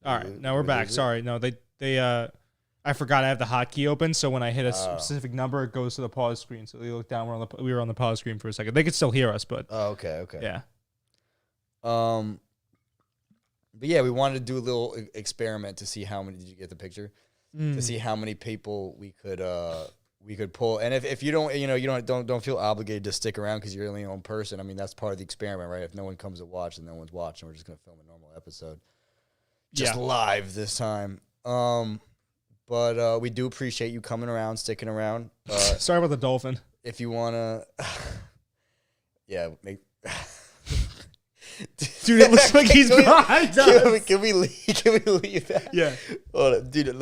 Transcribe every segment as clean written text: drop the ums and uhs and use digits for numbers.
All right, now we're back. Sorry, no, I forgot I have the hotkey open, so when I hit a specific number, it goes to the pause screen. So you look down, we were on the pause screen for a second. They could still hear us, but okay. Yeah. But yeah, we wanted to do a little experiment to see how many. Did you get the picture? To see how many people we could pull. And if you don't, don't feel obligated to stick around because you're only your own person. I mean, that's part of the experiment, right? If no one comes to watch, then no one's watching. We're just gonna film a normal episode, just live this time. But we do appreciate you coming around, sticking around. Sorry about the dolphin. If you wanna, Dude, it looks like he's behind us. Can we leave that? Yeah. Hold on, dude.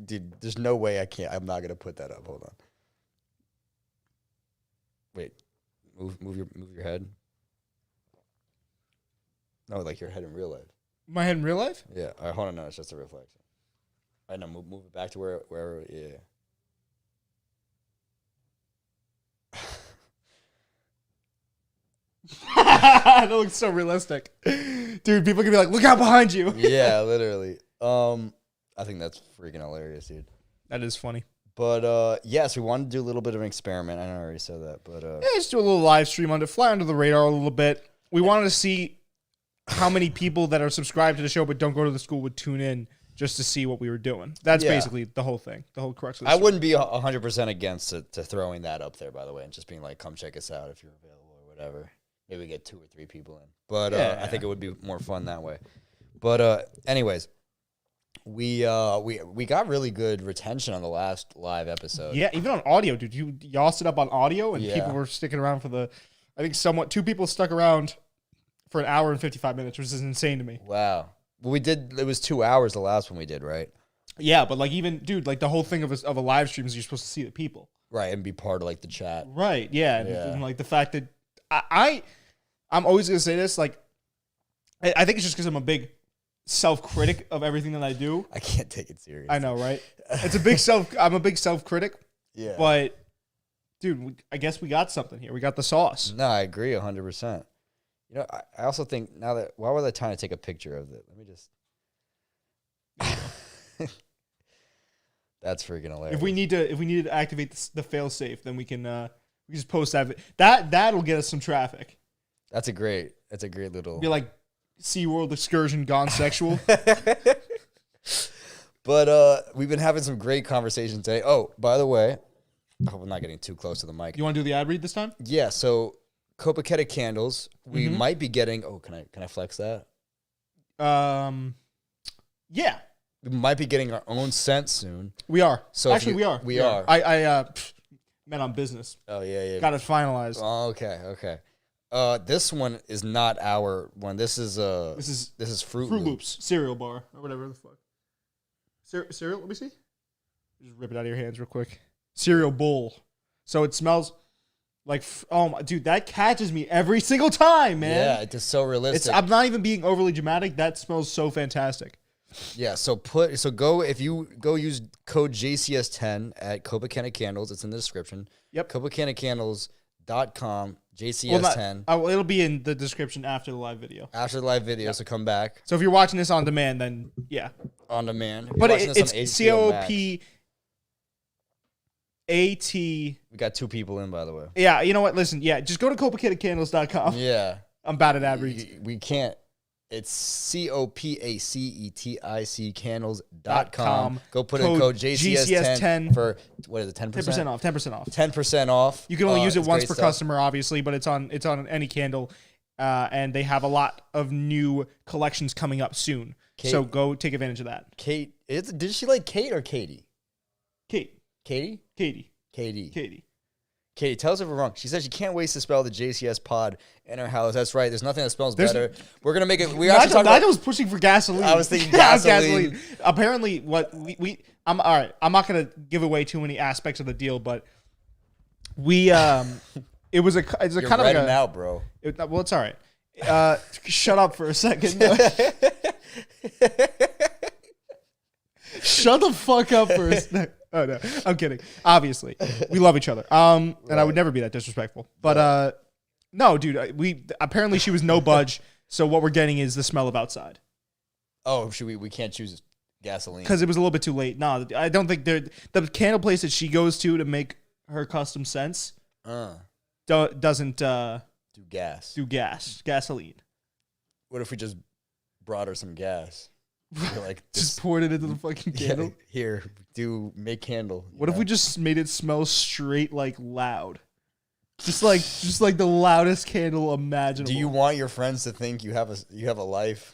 Dude, there's no way I can't. I'm not gonna put that up. Hold on. Wait, move your head. No, like your head in real life. My head in real life? Yeah. All right, hold on. No, it's just a reflection. All right, now move it back to wherever. Yeah. That looks so realistic. Dude, people can be like, look out behind you. Yeah, literally. I think that's freaking hilarious, dude. That is funny. But yes, we wanted to do a little bit of an experiment. I know I already said that, but yeah, just do a little live stream on it, fly under the radar a little bit. We wanted to see how many people that are subscribed to the show but don't go to the school would tune in just to see what we were doing. That's basically the whole thing, the whole crux of the I wouldn't be 100% against to throwing that up there, by the way, and just being like, come check us out if you're available or whatever. Maybe we get 2 or 3 people in. But I think it would be more fun that way. But anyways, we got really good retention on the last live episode. Yeah, even on audio, dude. Y'all set up on audio, and people were sticking around for the, I think 2 people stuck around for an hour and 55 minutes, which is insane to me. Wow. Well, it was 2 hours the last one we did, right? Yeah, but like even, dude, like the whole thing of a live stream is you're supposed to see the people. Right, and be part of like the chat. Right, yeah. And like the fact that I'm always going to say this, like, I think it's just because I'm a big self-critic of everything that I do. I can't take it serious. I know, right? I'm a big self-critic. Yeah. But, dude, I guess we got something here. We got the sauce. No, I agree 100%. You know, I also think now that, why was I trying to take a picture of it? Let me just. That's freaking hilarious. If we need to activate the fail-safe, then we just post that. That'll get us some traffic. That's a great little. Be like SeaWorld excursion gone sexual. But we've been having some great conversations today. Oh, by the way, I hope I'm not getting too close to the mic. You want to do the ad read this time? Yeah. So Copacetic candles, we might be getting. Oh, can I flex that? Yeah. We might be getting our own scent soon. We are. So actually, we are. We are. I met on business. Oh yeah. Got it finalized. Oh, okay. This one is not our one. This is Fruit Loops cereal bar or whatever the fuck. Cereal. Let me see. Just rip it out of your hands real quick. Cereal bowl. So it smells like oh my dude, that catches me every single time, man. Yeah, it's just so realistic. I'm not even being overly dramatic. That smells so fantastic. Yeah, if you go use code JCS10 at Copacetic Candles, it's in the description. Yep. CopaceticCandles.com, JCS10. It'll be in the description after the live video. After the live video, so come back. So if you're watching this on demand, then yeah. On demand. But it's COPAT. We got 2 people in, by the way. Yeah, you know what? Listen, yeah, just go to CopaceticCandles.com. Yeah. I'm bad at ad reads. We can't. It's COPACETIC candles.com. Go put in code JCS10 for, what is it, 10%? 10% off. 10% off. 10% off. You can only use it once per customer, obviously, but it's on any candle. And they have a lot of new collections coming up soon. So go take advantage of that. Kate, did she like Kate or Katie? Kate. Katie? Katie. Katie, tell us if we're wrong. She said she can't wait to spell the JCS pod in her house. That's right. There's nothing that spells better. We're going to make it. Nigel was pushing for gasoline. I was thinking gasoline. Apparently, what I'm all right. I'm not going to give away too many aspects of the deal, but it was a kind of like a now, bro. Well, it's all right. Shut up for a second. Shut the fuck up for a second. Oh no, I'm kidding. Obviously, we love each other. And I would never be that disrespectful. But no, dude, apparently she was no budge. So what we're getting is the smell of outside. Oh, we can't choose gasoline because it was a little bit too late. No, I don't think the candle place that she goes to make her custom scents doesn't do gasoline. What if we just brought her some gas? Like just poured it into the fucking candle. Here, make candle. What if we just made it smell straight like loud? Just like the loudest candle imaginable. Do you want your friends to think you have a life?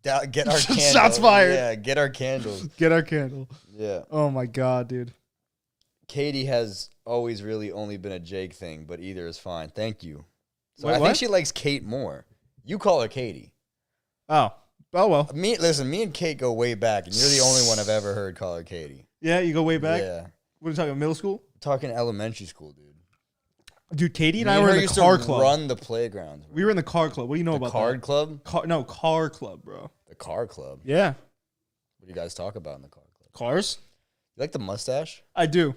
Get our candle. Shots fired. Yeah, get our candles. Get our candle. Yeah. Oh my god, dude. Katie has always really only been a Jake thing, but either is fine. Thank you. So Wait, I think she likes Kate more. You call her Katie. Oh well. Me and Kate go way back, and you're the only one I've ever heard call her Katie. Yeah, you go way back? Yeah. What are you talking, middle school? Talking elementary school, dude. Dude, Katie and I were in the car club. Run the playgrounds. We were in the car club. What do you know about that? Card club? Car club, bro. The car club? Yeah. What do you guys talk about in the car club? Cars? You like the mustache? I do.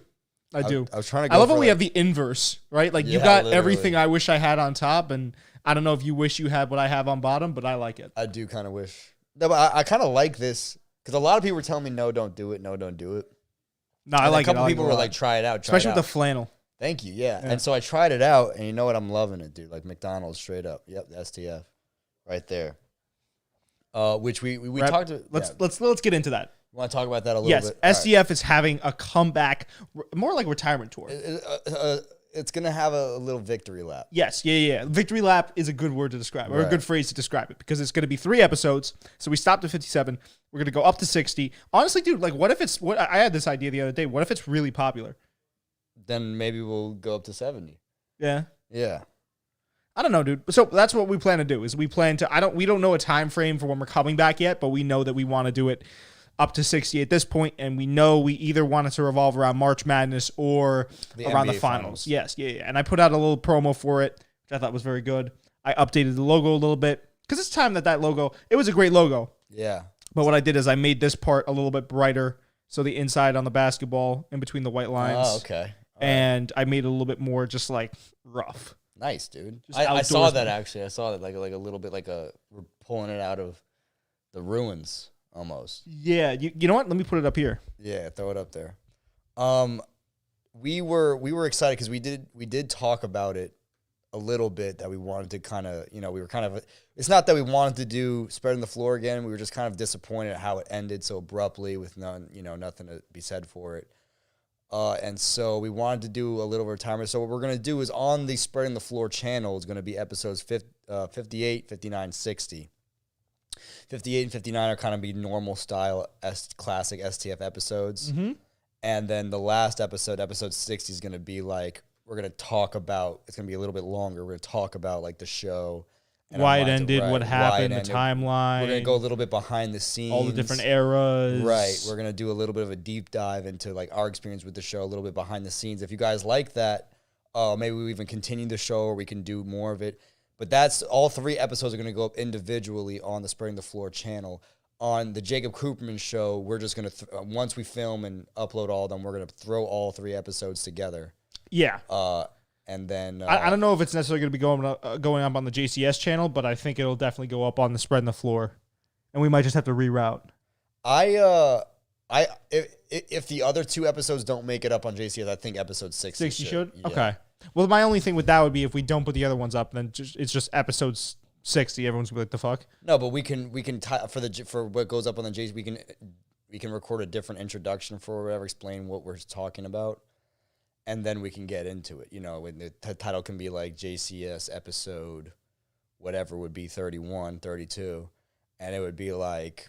I do. I was trying to go I love when we have the inverse, right? Like, you got literally everything I wish I had on top, and I don't know if you wish you had what I have on bottom, but I like it. I do kind of wish. No, but I kind of like this, because a lot of people were telling me, no, don't do it. No, don't do it. No, I like it. A couple people were like, try it out. Especially with the flannel. Thank you, yeah. And so I tried it out, and you know what? I'm loving it, dude. Like McDonald's, straight up. Yep, STF, right there. Which we talked to. Let's get into that. You want to talk about that a little bit? Yes, STF is having a comeback, more like retirement tour. It's gonna have a little victory lap. Yes, yeah. Victory lap is a good word to describe, or a good phrase to describe it, because it's gonna be 3 episodes. So we stopped at 57. We're gonna go up to 60. Honestly, dude, like, what if it's what I had this idea the other day? What if it's really popular? Then maybe we'll go up to 70. Yeah. Yeah. I don't know, dude. So that's what we plan to do. We don't know a time frame for when we're coming back yet, but we know that we want to do it up to 60 at this point, and we know we either want it to revolve around March Madness or around the finals. Yes, yeah. And I put out a little promo for it, which I thought was very good. I updated the logo a little bit, because it's time that logo, it was a great logo. Yeah. But what I did is I made this part a little bit brighter, so the inside on the basketball, in between the white lines. Oh, okay. And I made it a little bit more just like rough. Nice, dude. I saw that, actually. I saw that like a little bit like we're pulling it out of the ruins almost. Yeah. You know what? Let me put it up here. Yeah, throw it up there. We were excited because we did talk about it a little bit, that we wanted to kind of, we were kind of, it's not that we wanted to do Spreading the Floor again. We were just kind of disappointed at how it ended so abruptly with nothing to be said for it. And so we wanted to do a little retirement. So what we're going to do is on the Spreading the Floor channel is going to be episodes 58, 59, 60. 58 and 59 are kind of be normal style classic STF episodes. Mm-hmm. And then the last episode 60, is going to be like, we're going to talk about, it's going to be a little bit longer. We're going to talk about like the show. And why it ended, what happened, the timeline. We're going to go a little bit behind the scenes. All the different eras. Right. We're going to do a little bit of a deep dive into like our experience with the show, a little bit behind the scenes. If you guys like that, maybe we even continue the show, or we can do more of it. But that's all 3 episodes are going to go up individually on the Spreading the Floor channel. On the Jacob Cooperman Show, we're just going to, once we film and upload all of them, we're going to throw all 3 episodes together. Yeah. And then I don't know if it's necessarily going to be going up on the JCS channel, but I think it'll definitely go up on the Spreading the Floor, and we might just have to reroute. If the other 2 episodes don't make it up on JCS, I think episode 60 should. Yeah. Okay. Well, my only thing with that would be if we don't put the other ones up, then it's just episodes 60. Everyone's gonna be like, the fuck. No, but we can for what goes up on the JCS, we can record a different introduction for whatever, explain what we're talking about. And then we can get into it. When the title can be like JCS episode, whatever would be 31, 32. And it would be like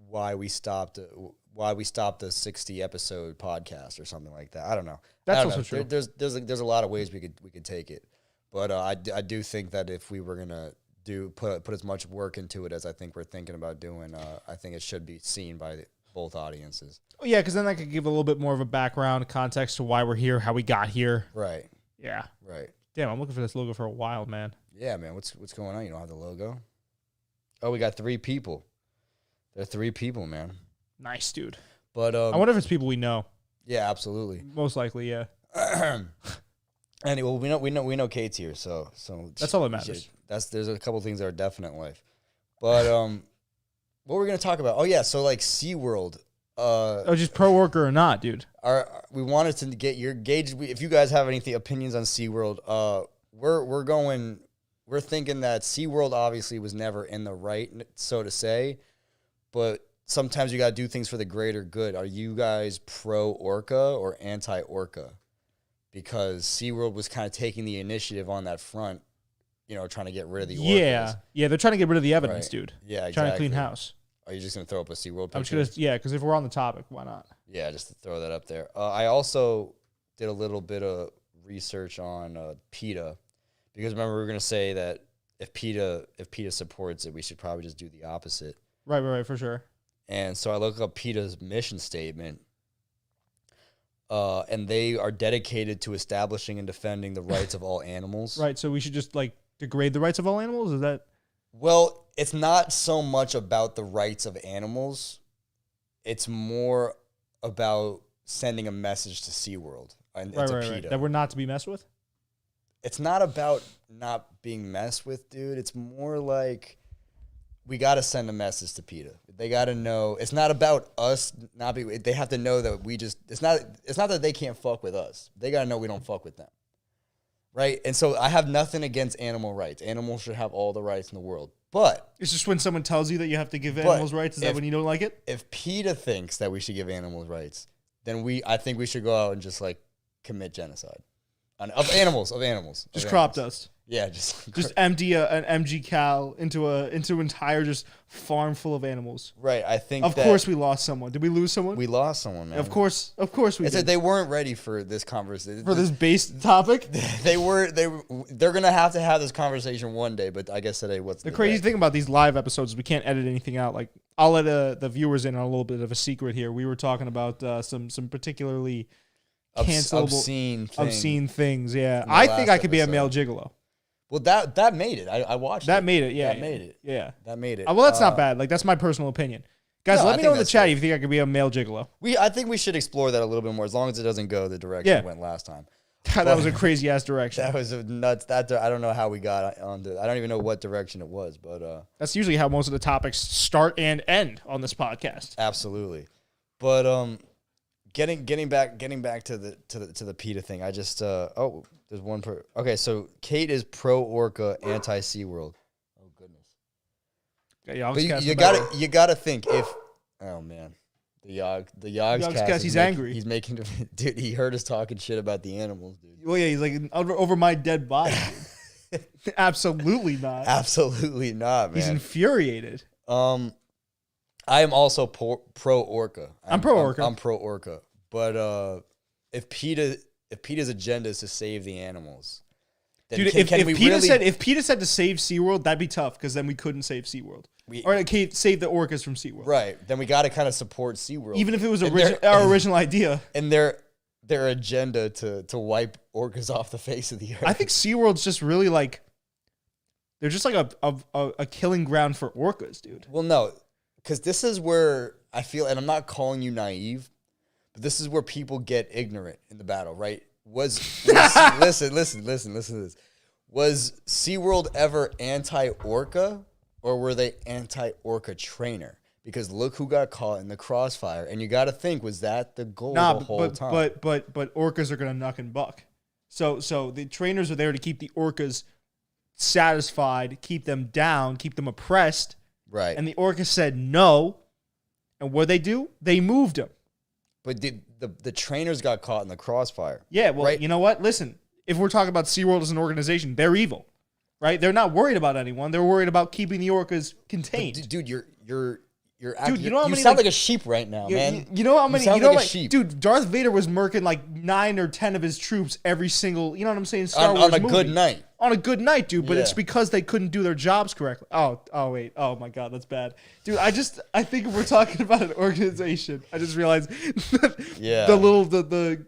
why we stopped the 60 episode podcast or something like that. I don't know. That's also true. There's a lot of ways we could take it. But I do think that if we were going to put as much work into it as I think we're thinking about doing, I think it should be seen by both audiences. Oh, yeah, because then I could give a little bit more of a background, context to why we're here, how we got here. Right. Yeah. Right. Damn, I'm looking for this logo for a while, man. Yeah, man. What's going on? You don't have the logo? Oh, we got 3 people. There are 3 people, man. Nice, dude. But I wonder if it's people we know. Yeah, absolutely. Most likely, yeah. Anyway, we know Kate's here, so that's all that matters. There's a couple things that are definite in life. But what were we gonna talk about? Oh yeah, so like SeaWorld. Just pro worker or not, dude. We wanted to get your gauge. If you guys have anything opinions on SeaWorld, we're thinking that SeaWorld obviously was never in the right, so to say, but sometimes you got to do things for the greater good. Are you guys pro orca or anti orca? Because SeaWorld was kind of taking the initiative on that front, trying to get rid of the orcas. Yeah, they're trying to get rid of the evidence, Right. dude. Yeah, exactly. Trying to clean house. Are you just going to throw up a SeaWorld picture? I'm just gonna, because if we're on the topic, why not? Yeah, just to throw that up there. I also did a little bit of research on PETA, because remember we were going to say that if PETA supports it, we should probably just do the opposite. Right, for sure. And so I looked up PETA's mission statement, and they are dedicated to establishing and defending the rights of all animals. Right, so we should just degrade the rights of all animals? Is that? Well, it's not so much about the rights of animals. It's more about sending a message to SeaWorld and to PETA. Right. That we're not to be messed with? It's not about not being messed with, dude. It's more like we got to send a message to PETA. They got to know. It's not about us not be. They have to know that we just. It's not that they can't fuck with us. They got to know we don't fuck with them. Right? And so I have nothing against animal rights. Animals should have all the rights in the world. But it's just when someone tells you that you have to give animals rights, is that when you don't like it? If PETA thinks that we should give animals rights, then I think we should go out and just commit genocide of animals. Just crop dust. Yeah, just empty an MG cow into an entire just farm full of animals. Right. I think of course we lost someone. Did we lose someone? We lost someone, man. Of course we did. They weren't ready for this conversation. For this base topic? They're gonna have to have this conversation one day, but I guess today what's the crazy thing about these live episodes is we can't edit anything out. Like I'll let the viewers in on a little bit of a secret here. We were talking about some particularly cancelable obscene things. Yeah. I think I could be a male gigolo. Well, that made it. I watched that it. Made it, yeah. That made it. Yeah. That made it. Well, that's not bad. That's my personal opinion. Guys, let me know in the chat if you think I could be a male gigolo. I think we should explore that a little bit more, as long as it doesn't go the direction it went last time. That was a crazy ass direction. That was nuts. I don't know how we got onto. I don't even know what direction it was, but that's usually how most of the topics start and end on this podcast. Absolutely, but getting back to the PETA thing. I just there's one okay. So Kate is pro orca, anti SeaWorld. Oh goodness. Yeah, but you gotta think if the Yogscast he's angry. He's making dude. He heard us talking shit about the animals, dude. Well, yeah, he's like over my dead body. Absolutely not. Absolutely not, man. He's infuriated. I am also pro orca. I'm pro orca. I'm pro orca. But if PETA's agenda is to save the animals, then dude, if PETA said to save SeaWorld, that'd be tough because then we couldn't save SeaWorld. Or save the orcas from SeaWorld. Right. Then we got to kind of support SeaWorld. Even if it was our original idea. And their agenda to wipe orcas off the face of the earth. I think SeaWorld's just really they're just a killing ground for orcas, dude. Well, no, because this is where I feel, and I'm not calling you naive, but this is where people get ignorant in the battle, right? Listen to this. Was SeaWorld ever anti-orca, or were they anti-orca trainer? Because look who got caught in the crossfire, and you got to think, was that the goal the whole time? But orcas are gonna knuck and buck. So the trainers are there to keep the orcas satisfied, keep them down, keep them oppressed. Right. And the orcas said no, and what they do? They moved them. But the trainers got caught in the crossfire. Yeah. Well, right? You know what? Listen, if we're talking about SeaWorld as an organization, they're evil, right? They're not worried about anyone. They're worried about keeping the orcas contained. But, dude, you sound like a sheep right now, man. You know how many? You like a sheep. Dude, Darth Vader was murking 9 or 10 of his troops every single. You know what I'm saying? Star Wars on a movie. good night. On a good night, dude. But it's because they couldn't do their jobs correctly. Oh wait. Oh my God, that's bad, dude. I think if we're talking about an organization, I just realized the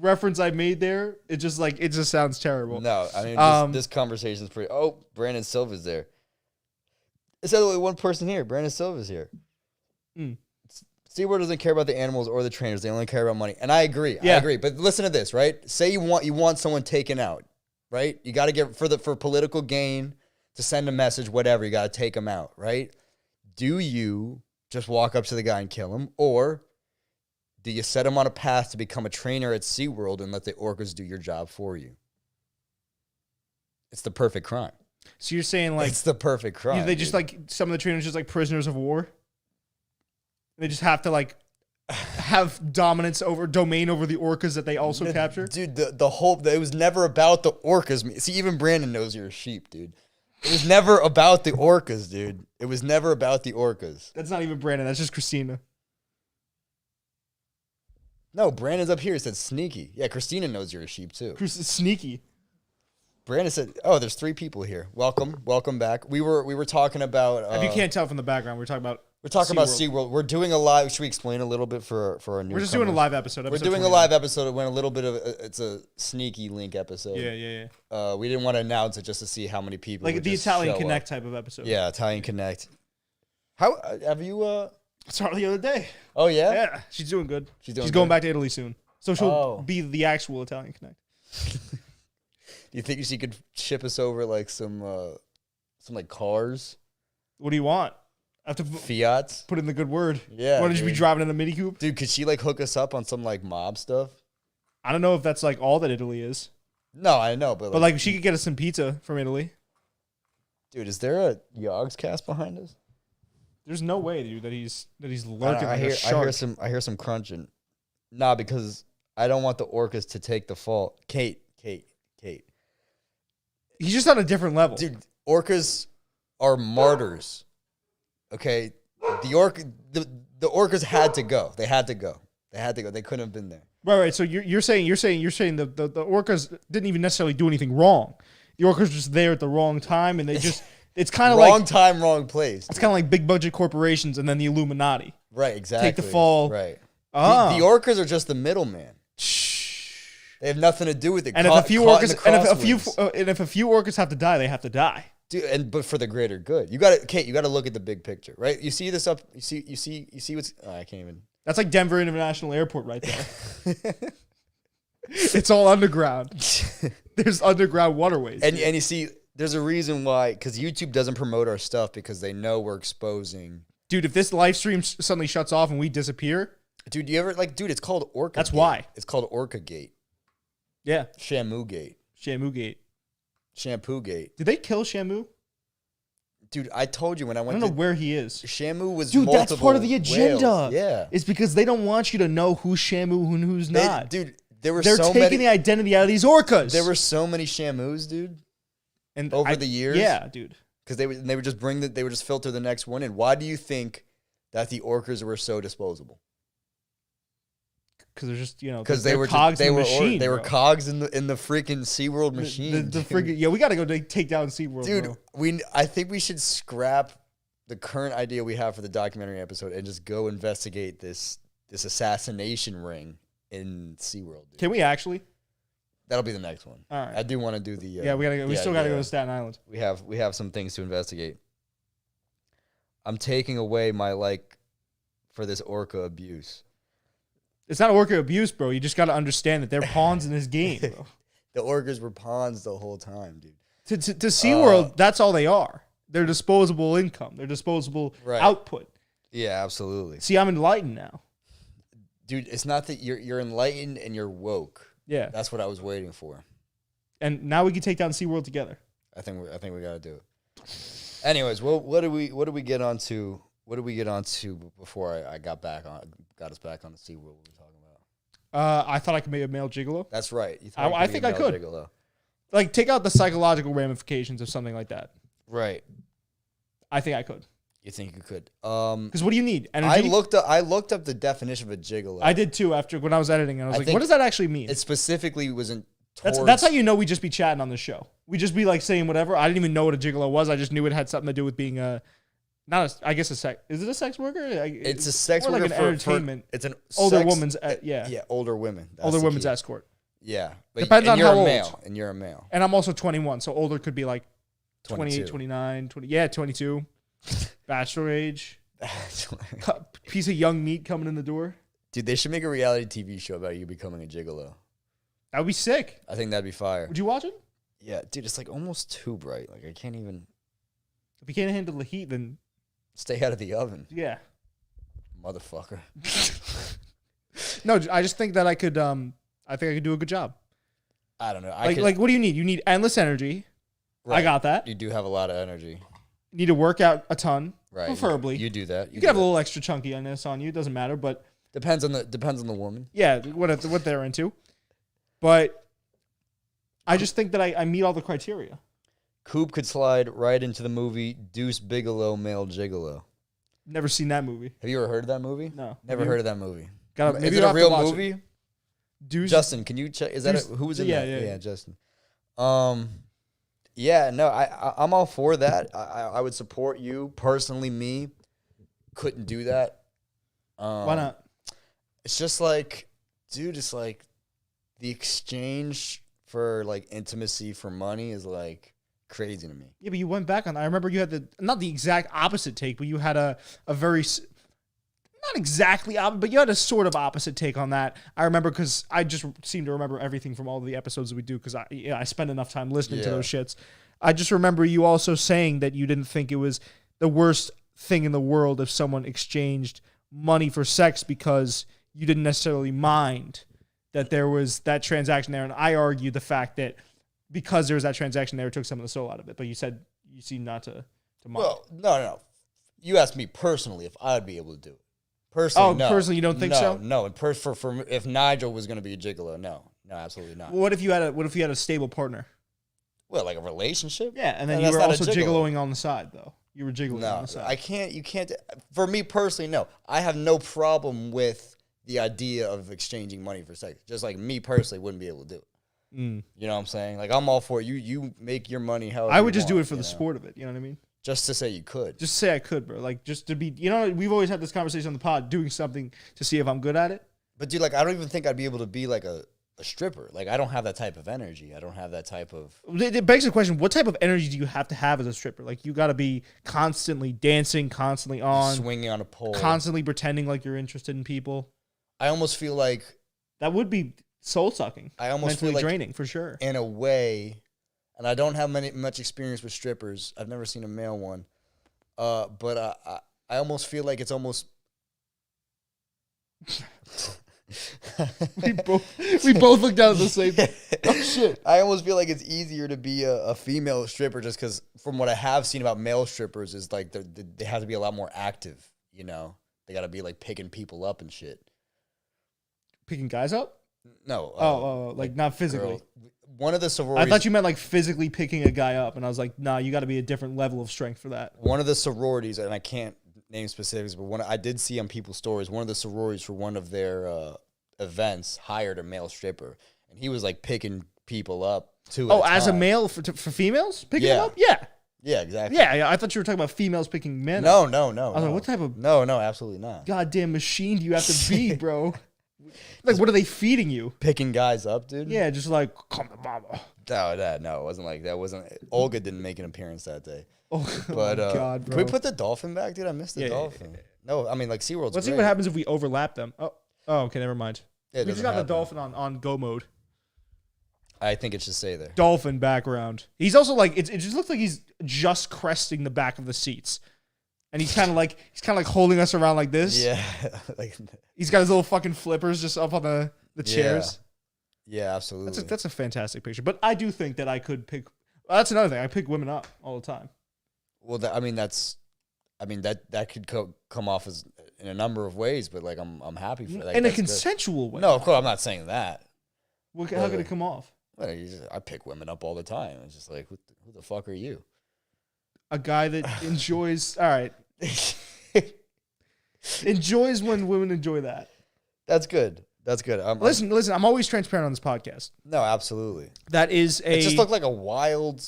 reference I made there. It just sounds terrible. No, I mean this conversation is pretty. Oh, Brandon Silva's there. There's only one person here. Brandon Silva's here. SeaWorld doesn't care about the animals or the trainers. They only care about money. And I agree. Yeah. I agree. But listen to this, right? Say you want someone taken out, right? You got to get for political gain. to send a message, whatever. You got to take them out, right? Do you just walk up to the guy and kill him? Or do you set him on a path to become a trainer at SeaWorld and let the orcas do your job for you? It's the perfect crime. So you're saying like it's the perfect crime. They just like some of the trainers just like prisoners of war. They just have to like have domain over the orcas that they also capture. Dude, the whole it was never about the orcas. See, even Brandon knows you're a sheep, dude. It was never about the orcas, dude. It was never about the orcas. That's not even Brandon. That's just Christina. No, Brandon's up here. He said sneaky. Yeah, Christina knows you're a sheep too. Sneaky. Brandon said, "Oh, there's 3 people here. Welcome back." We were talking about. If you can't tell from the background, we're talking about SeaWorld. We're doing a live. Should we explain a little bit for our new? We're just doing a live episode. We're doing 29. a live episode. It went a little bit of it's a sneaky link episode. Yeah. We didn't want to announce it just to see how many people. Like would the just Italian show Connect up. type of episode. Yeah, Italian Connect. How have you? I saw her the other day. Oh yeah. Yeah, she's doing good. She's going back to Italy soon, so she'll Oh. be the actual Italian Connect. Do you think she could ship us over like some like cars? What do you want? I have to Fiats? put in the good word. Yeah. Why don't you be driving in a Mini Coupe? Dude, could she like hook us up on some like mob stuff? I don't know if that's like all that Italy is, No, I know, but but like she could get us some pizza from Italy. dude, is there a Yogs cast behind us? There's no way, dude, that he's lurking like a I shark. hear some crunching. Nah, because I don't want the orcas to take the fault. Kate. He's just on a different level. Dude, orcas are martyrs. Okay? The orcas had to go. They had to go. They couldn't have been there. Right. So you're saying the orcas didn't even necessarily do anything wrong. The orcas were just there at the wrong time, and they just it's kind of wrong like time, wrong place. it's kind of like big budget corporations and then the Illuminati. Right, exactly. Take the fall. Right. Ah. The orcas are just the middleman. They have nothing to do with it. And if a few orcas have to die, they have to die. Dude, but for the greater good, you got to look at the big picture, right? You see this up. You see what's. Oh, I can't even. That's like Denver International Airport right there. It's all underground. There's underground waterways. And you see, there's a reason why, because YouTube doesn't promote our stuff because they know we're exposing. Dude, if this live stream suddenly shuts off and we disappear, dude, you ever dude? It's called Orca. That's Gate. why. It's called Orca Gate. Yeah. Shamu Gate. Shamu Gate. Shampoo Gate. Did they kill Shamu? Dude, I told you when I went. I don't know where he is. Shamu was. Dude, that's part of the whales. agenda. Yeah. It's because they don't want you to know who's Shamu and who's not. Dude, they're so taking many. the identity out of these orcas. There were so many Shamus, dude. And over the years. Yeah, dude. Because they would just they would just filter the next one in. Why do you think that the orcas were so disposable? Because they're just because they were cogs they in the were machine. They bro. were cogs in the freaking SeaWorld machine. The freaking we gotta go take down SeaWorld, dude. Bro. I think we should scrap the current idea we have for the documentary episode and just go investigate this assassination ring in SeaWorld. Dude. Can we actually? That'll be the next one. All right. I do want to do the. Yeah, we gotta go. We still gotta go to Staten Island. We have some things to investigate. I'm taking away my for this orca abuse. It's not orca abuse, bro. You just got to understand that they're pawns in this game, bro. The orcas were pawns the whole time, dude. To SeaWorld, that's all they are. They're disposable income. They're disposable output. Yeah, absolutely. See, I'm enlightened now. Dude, it's not that you're enlightened and you're woke. Yeah. That's what I was waiting for. And now we can take down SeaWorld together. I think we got to do it. Anyways, what do we get onto? What did we get onto before I got us back on the SeaWorld we were talking about? I thought I could make a male gigolo. That's right. I think I could. Gigolo. Like, take out the psychological ramifications of something like that. Right. I think I could. You think you could? Because what do you need? Energy? I looked up the definition of a gigolo. I did too after when I was editing. And I was like, what does that actually mean? It specifically wasn't. That's how you know we just be chatting on the show. We just be like saying whatever. I didn't even know what a gigolo was. I just knew it had something to do with being I guess a sex. Is it a sex worker? It's a sex worker like an entertainment. It's an older woman's. Older women. That's older women's escort. Yeah, Depends on how old. And you're a male. And I'm also 21, so older could be like 28, 22. 29, 20. Yeah, 22. Bachelor age. Piece of young meat coming in the door. Dude, they should make a reality TV show about you becoming a gigolo. That would be sick. I think that'd be fire. Would you watch it? Yeah, dude, it's like almost too bright. Like I can't even. If you can't handle the heat, then Stay out of the oven, yeah. motherfucker. No, I just think that I could. I think I could do a good job. I don't know. Like, what do you need? You need endless energy. Right. I got that. You do have a lot of energy. You need to work out a ton, Right. preferably. You do that. You can have a little extra chunkiness on you. It doesn't matter, but depends on the woman. yeah, what they're into. But I just think that I meet all the criteria. Coop could slide right into the movie Deuce Bigelow, Male Gigolo. Never seen that movie. Have you ever heard of that movie? No. Never heard of that movie. Maybe is it a real movie? Deuce, Justin, can you check? Is that Deuce, who was in yeah, that? yeah, Justin. Yeah, no, I'm all for that. I would support you personally. Me, couldn't do that. Why not? It's just like, dude, it's like the exchange for like intimacy for money is like crazy to me. Yeah, but you went back on that. I remember you had not the exact opposite take, but you had a very, not exactly opposite, but you had a sort of opposite take on that. I remember because I just seem to remember everything from all of the episodes that we do because I spend enough time listening to those shits. I just remember you also saying that you didn't think it was the worst thing in the world if someone exchanged money for sex because you didn't necessarily mind that there was that transaction there. And I argued the fact that because there was that transaction there, it took some of the soul out of it. But you said you seem not to mind. Well, no. You asked me personally if I'd be able to do it. Personally, no. Personally, you don't think so? No. And for if Nigel was going to be a gigolo, no, absolutely not. What if you had a stable partner? Well, like a relationship? Yeah, and then you were also gigoloing on the side, though. You were giggling on the side. I can't. You can't. For me personally, no. I have no problem with the idea of exchanging money for sex. Just like me personally wouldn't be able to do it. You know what I'm saying? Like I'm all for it. You make your money however I would you just want, do it for the sport of it. You know what I mean? Just to say you could. Just say I could, bro. Like just to be. You know, we've always had this conversation on the pod, doing something to see if I'm good at it. But dude, like I don't even think I'd be able to be like a stripper. Like I don't have that type of energy. I don't have that type of. It begs the question: what type of energy do you have to have as a stripper? Like you got to be constantly dancing, constantly on, swinging on a pole, constantly pretending like you're interested in people. I almost feel like that would be soul sucking. I almost mentally feel like draining for sure. In a way, and I don't have much experience with strippers. I've never seen a male one, but I almost feel like it's almost. we both looked down at the same. Oh shit! I almost feel like it's easier to be a female stripper just because from what I have seen about male strippers is like they have to be a lot more active. You know, they got to be like picking people up and shit. Picking guys up? No. Like not physically. Girl. One of the sororities. I thought you meant like physically picking a guy up, and I was like, nah, you got to be a different level of strength for that. One of the sororities, and I can't name specifics, but I did see on people's stories, one of the sororities for one of their events hired a male stripper, and he was like picking people up too. Oh, as a male for females picking them up? Yeah. Yeah, exactly. Yeah, I thought you were talking about females picking men up. No. I was like, what type of No, absolutely not. Goddamn machine do you have to be, bro? Like, what are they feeding you? Picking guys up, dude? Yeah, just like, come to mama. No, it wasn't like that. Olga didn't make an appearance that day. Oh, but, God, bro. Can we put the dolphin back, dude? I missed the dolphin. Yeah. No, I mean, like, SeaWorld's Let's see what happens if we overlap them. Oh, okay, never mind. We just got the dolphin on go mode. I think it should stay there. Dolphin background. He's also like, it just looks like he's just cresting the back of the seats. And he's kind of like holding us around like this. Yeah. Like he's got his little fucking flippers just up on the chairs. Yeah, absolutely. That's a fantastic picture. But I do think that I could pick. That's another thing. I pick women up all the time. Well, that could come off as in a number of ways, but like I'm happy for that. In a consensual way. No, of course I'm not saying that. How could it come off? Well, I pick women up all the time. It's just like, who the fuck are you? A guy that enjoys. All right. Enjoys when women enjoy that. That's good. Listen. I'm always transparent on this podcast. No, absolutely. That is It just looked like a wild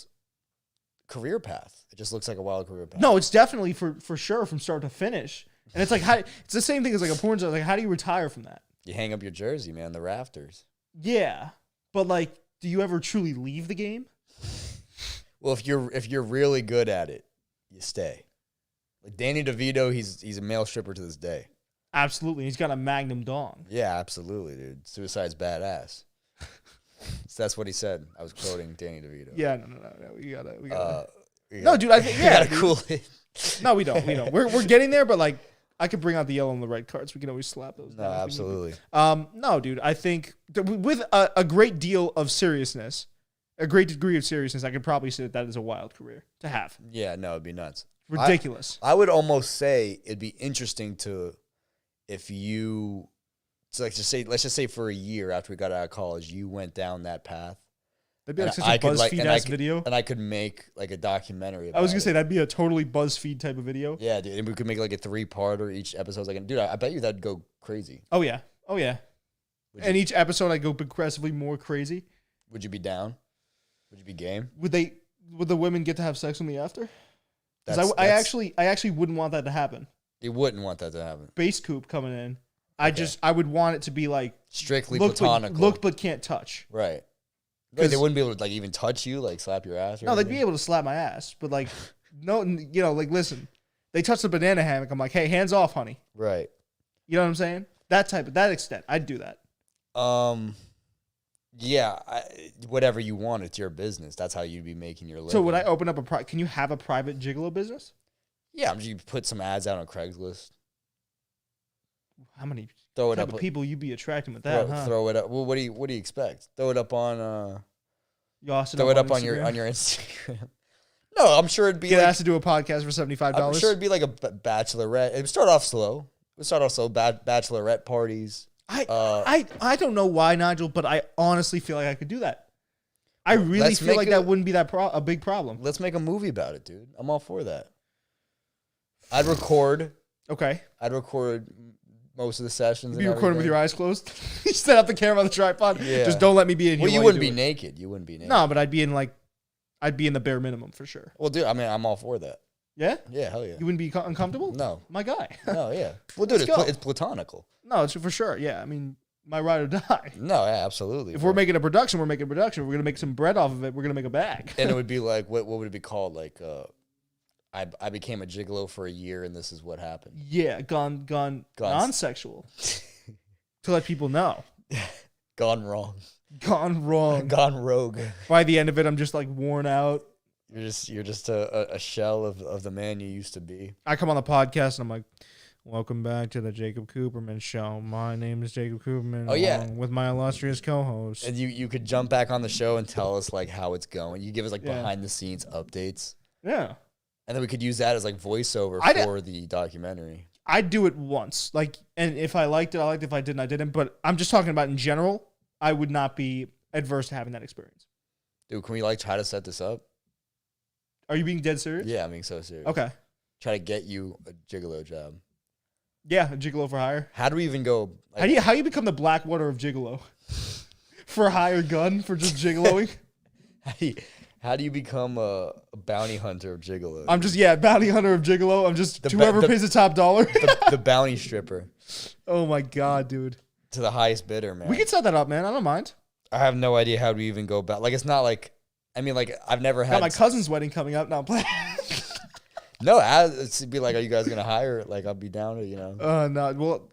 career path. It just looks like a wild career path. No, it's definitely for sure from start to finish. And it's like it's the same thing as like a porn star. Like, how do you retire from that? You hang up your jersey, man, the rafters. Yeah, but like, do you ever truly leave the game? Well, if you're really good at it, you stay. Like Danny DeVito, he's a male stripper to this day. Absolutely, he's got a Magnum dong. Yeah, absolutely, dude. Suicide's badass. So that's what he said. I was quoting Danny DeVito. Yeah, no. We gotta. No, dude, I think You yeah. gotta cool it. No, we don't. We're getting there, but like I could bring out the yellow and the red cards. We can always slap those. No, down if we need absolutely. to. No, dude, I think with a great deal of seriousness, a great degree of seriousness, I could probably say that is a wild career to have. Yeah, no, it'd be nuts. Ridiculous. I would almost say it'd be interesting if you, so let's just say for a year after we got out of college, you went down that path. That'd be like such a BuzzFeed-ass video. And I could make like a documentary about I was going to say, it. that'd be a totally BuzzFeed type of video. Yeah, dude. And we could make like a 3-parter. Each episode's like, dude, I bet you that'd go crazy. Oh, yeah. And each episode, I go progressively more crazy. Would you be down? Would you be game? Would the women get to have sex with me after? Because I actually wouldn't want that to happen. You wouldn't want that to happen. Base Coop coming in. I would want it to be like strictly look platonical. Look but can't touch. Right. Like they wouldn't be able to like even touch you, like slap your ass. Or anything? They'd be able to slap my ass, but like no, like listen, they touch the banana hammock. I'm like, hey, hands off, honey. Right. You know what I'm saying? That extent, I'd do that. Yeah, whatever you want, it's your business. That's how you'd be making your living. So would I open up can you have a private gigolo business? Yeah, you put some ads out on Craigslist. How many type of people you'd be attracting with that? Throw it up. Well, what do you expect? Throw it up on. Throw it up on your Instagram. No, I'm sure it'd be. Get asked to do a podcast for $75. I'm sure it'd be like a bachelorette. It would start off slow. Bachelorette parties. I don't know why, Nigel, but I honestly feel like I could do that. I really feel like that wouldn't be a big problem. Let's make a movie about it, dude. I'm all for that. I'd record. Okay. I'd record most of the sessions. You'd be recording with your eyes closed. You set up the camera on the tripod. Yeah. Just don't let me be in here. Well, you wouldn't be naked. You wouldn't be naked. No, but I'd be in the bare minimum for sure. Well, dude, I mean, I'm all for that. Yeah? Yeah, hell yeah. You wouldn't be uncomfortable? No. My guy. No, yeah. Well, dude, it's platonical. No, it's for sure. Yeah, I mean, my ride or die. No, yeah, absolutely. If we're making a production, we're making a production. If we're going to make some bread off of it, we're going to make a bag. And it would be like, what would it be called? Like, I became a gigolo for a year, and this is what happened. Yeah, gone non-sexual. To let people know. Gone wrong. Gone wrong. Gone rogue. By the end of it, I'm just like worn out. You're just a shell of the man you used to be. I come on the podcast and I'm like, welcome back to the Jacob Cooperman Show. My name is Jacob Cooperman. Oh yeah, with my illustrious co-host. And you could jump back on the show and tell us like how it's going. You give us like behind the scenes updates. Yeah. And then we could use that as like voiceover for the documentary. I'd do it once. And if I liked it, I liked it. If I didn't, I didn't. But I'm just talking about in general, I would not be adverse to having that experience. Dude, can we try to set this up? Are you being dead serious? Yeah, I'm being so serious. Okay. Try to get you a gigolo job. Yeah, a gigolo for hire. How do we even go? How do you become the Blackwater of gigolo? For hire gun for just gigoloing? How do you become a bounty hunter of gigolo? I'm just bounty hunter of gigolo. I'm just whoever pays the top dollar. the bounty stripper. Oh my god, dude. To the highest bidder, man. We can set that up, man. I don't mind. I have no idea how to even go about. Like, it's not like. I mean, like, I've never had. Got my cousin's wedding coming up. Now I'm playing. No, it'd be like, are you guys gonna hire? Like, I'll be down to, no. Well,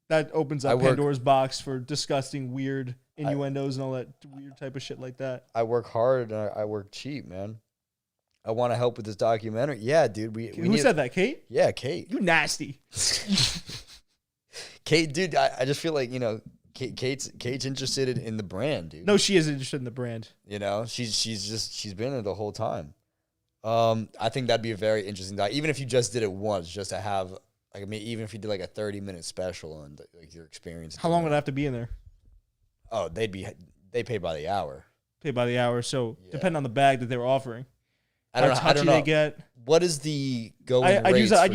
that opens up Pandora's box for disgusting, weird innuendos and all that weird type of shit like that. I work hard and I work cheap, man. I want to help with this documentary. Yeah, dude. Who said that? Kate? Yeah, Kate. You nasty. Kate, dude. I just feel like Kate's interested in the brand, dude. No, she is interested in the brand. She's been in it the whole time. I think that'd be a very interesting even if you just did it once, just to have even if you did like a 30-minute special on like your experience. How long would I have to be in there? Oh, they pay by the hour. Pay by the hour, so depending on the bag that they were offering. I don't know. They get. What is the going rates I'd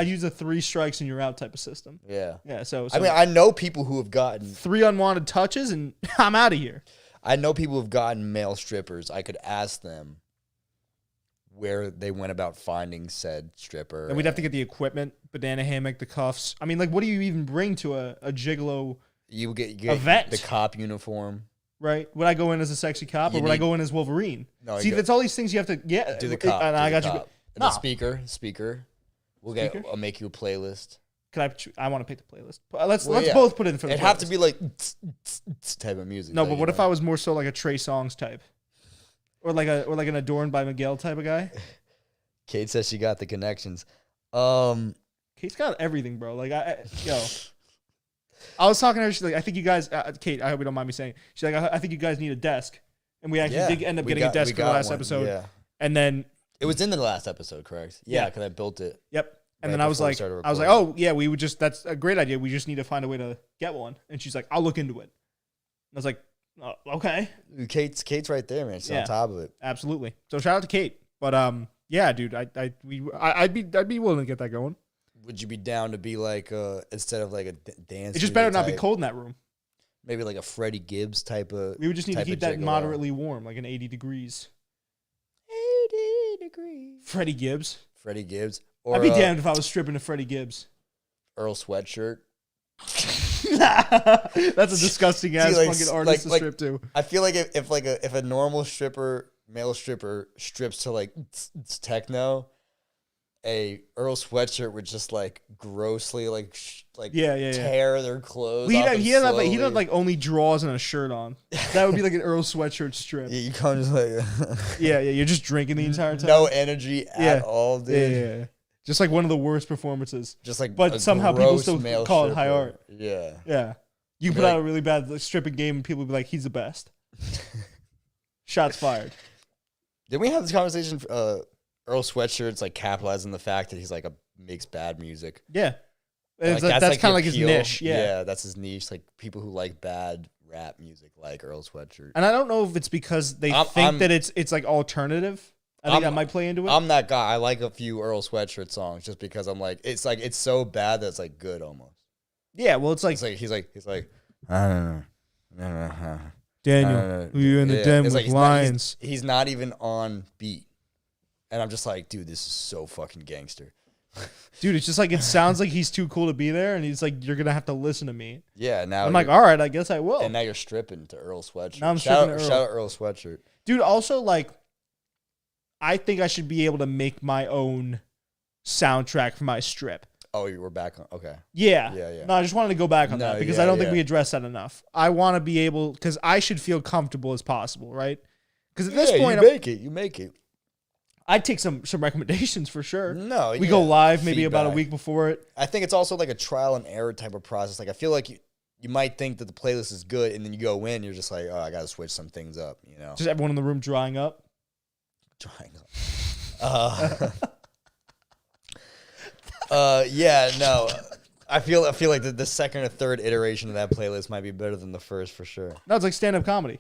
use a 3 strikes and you're out type of system. Yeah. Yeah. So I mean, I know people who have gotten 3 unwanted touches and I'm out of here. I know people who have gotten male strippers. I could ask them where they went about finding said stripper. And we'd have to get the equipment, banana hammock, the cuffs. I mean, like, what do you even bring to a gigolo? You get event? The cop uniform. Right? Would I go in as a sexy cop or would I go in as Wolverine? No, see, that's all these things you have to do the cop. And I got you. And the speaker. I'll make you a playlist. I want to pick the playlist. Let's both put it in for the playlist. It'd have to be like type of music. No, but what if I was more so like a Trey Songz type? Or like an Adorned by Miguel type of guy? Kate says she got the connections. Kate's got everything, bro. Like, yo. I was talking to her. She's like, I think you guys, Kate, I hope you don't mind me saying. She's like, I think you guys need a desk. And we actually did end up getting a desk for the last episode. Yeah. And then. It was in the last episode, correct? Yeah, because I built it. Yep. And then I was like, oh, yeah, we would just, that's a great idea. We just need to find a way to get one. And she's like, I'll look into it. I was like, oh, okay. Kate's right there, man. She's on top of it. Absolutely. So shout out to Kate. But yeah, dude, I'd be willing to get that going. Would you be down to be like instead of like a dance? It just better not be cold in that room. Maybe like a Freddie Gibbs type of. We would just need to keep that moderately warm, like an 80 degrees. 80 degrees. Freddie Gibbs. Or, I'd be damned if I was stripping to Freddie Gibbs. Earl Sweatshirt. That's a disgusting ass fucking artist to strip to. I feel like if a normal male stripper strips to like techno, a Earl Sweatshirt would just like grossly tear their clothes. He does like only draws and a shirt on. That would be like an Earl Sweatshirt strip. Yeah, you come just like yeah, you're just drinking the entire time. No energy at all, dude. Yeah. Just like one of the worst performances. Just like, but somehow people still call it high art. Yeah. Yeah. You put out a really bad stripping game and people would be like, he's the best. Shots fired. Didn't we have this conversation? Earl Sweatshirt's like capitalizing the fact that he's like makes bad music. Yeah. Like, that's kind of like his niche. Yeah, that's his niche. Like people who like bad rap music like Earl Sweatshirt. And I don't know if it's because they think that it's like alternative. I think that might play into it. I'm that guy. I like a few Earl Sweatshirt songs just because I'm like it's so bad that it's like good almost. Yeah, well, it's like he's like I don't know. Daniel, who you in the den with lions? He's not even on beat, and I'm just like, dude, this is so fucking gangster. Dude, it's just like it sounds like he's too cool to be there, and he's like, you're gonna have to listen to me. Yeah, now I'm like, all right, I guess I will. And now you're stripping to Earl Sweatshirt. Now I'm stripping to Earl. Shout out Earl Sweatshirt, dude. Also, like, I think I should be able to make my own soundtrack for my strip. Oh, you were back on. Okay. Yeah. No, I just wanted to go back on that because I don't think we addressed that enough. I want to be able, because I should feel comfortable as possible, right? Because at this point, you make it. I'd take some recommendations for sure. No, we go live maybe about a week before it. I think it's also like a trial and error type of process. Like I feel like you might think that the playlist is good, and then you go in, you're just like, oh, I got to switch some things up, you know? Just everyone in the room drying up. Yeah, no. I feel like the second or third iteration of that playlist might be better than the first for sure. No, it's like stand-up comedy.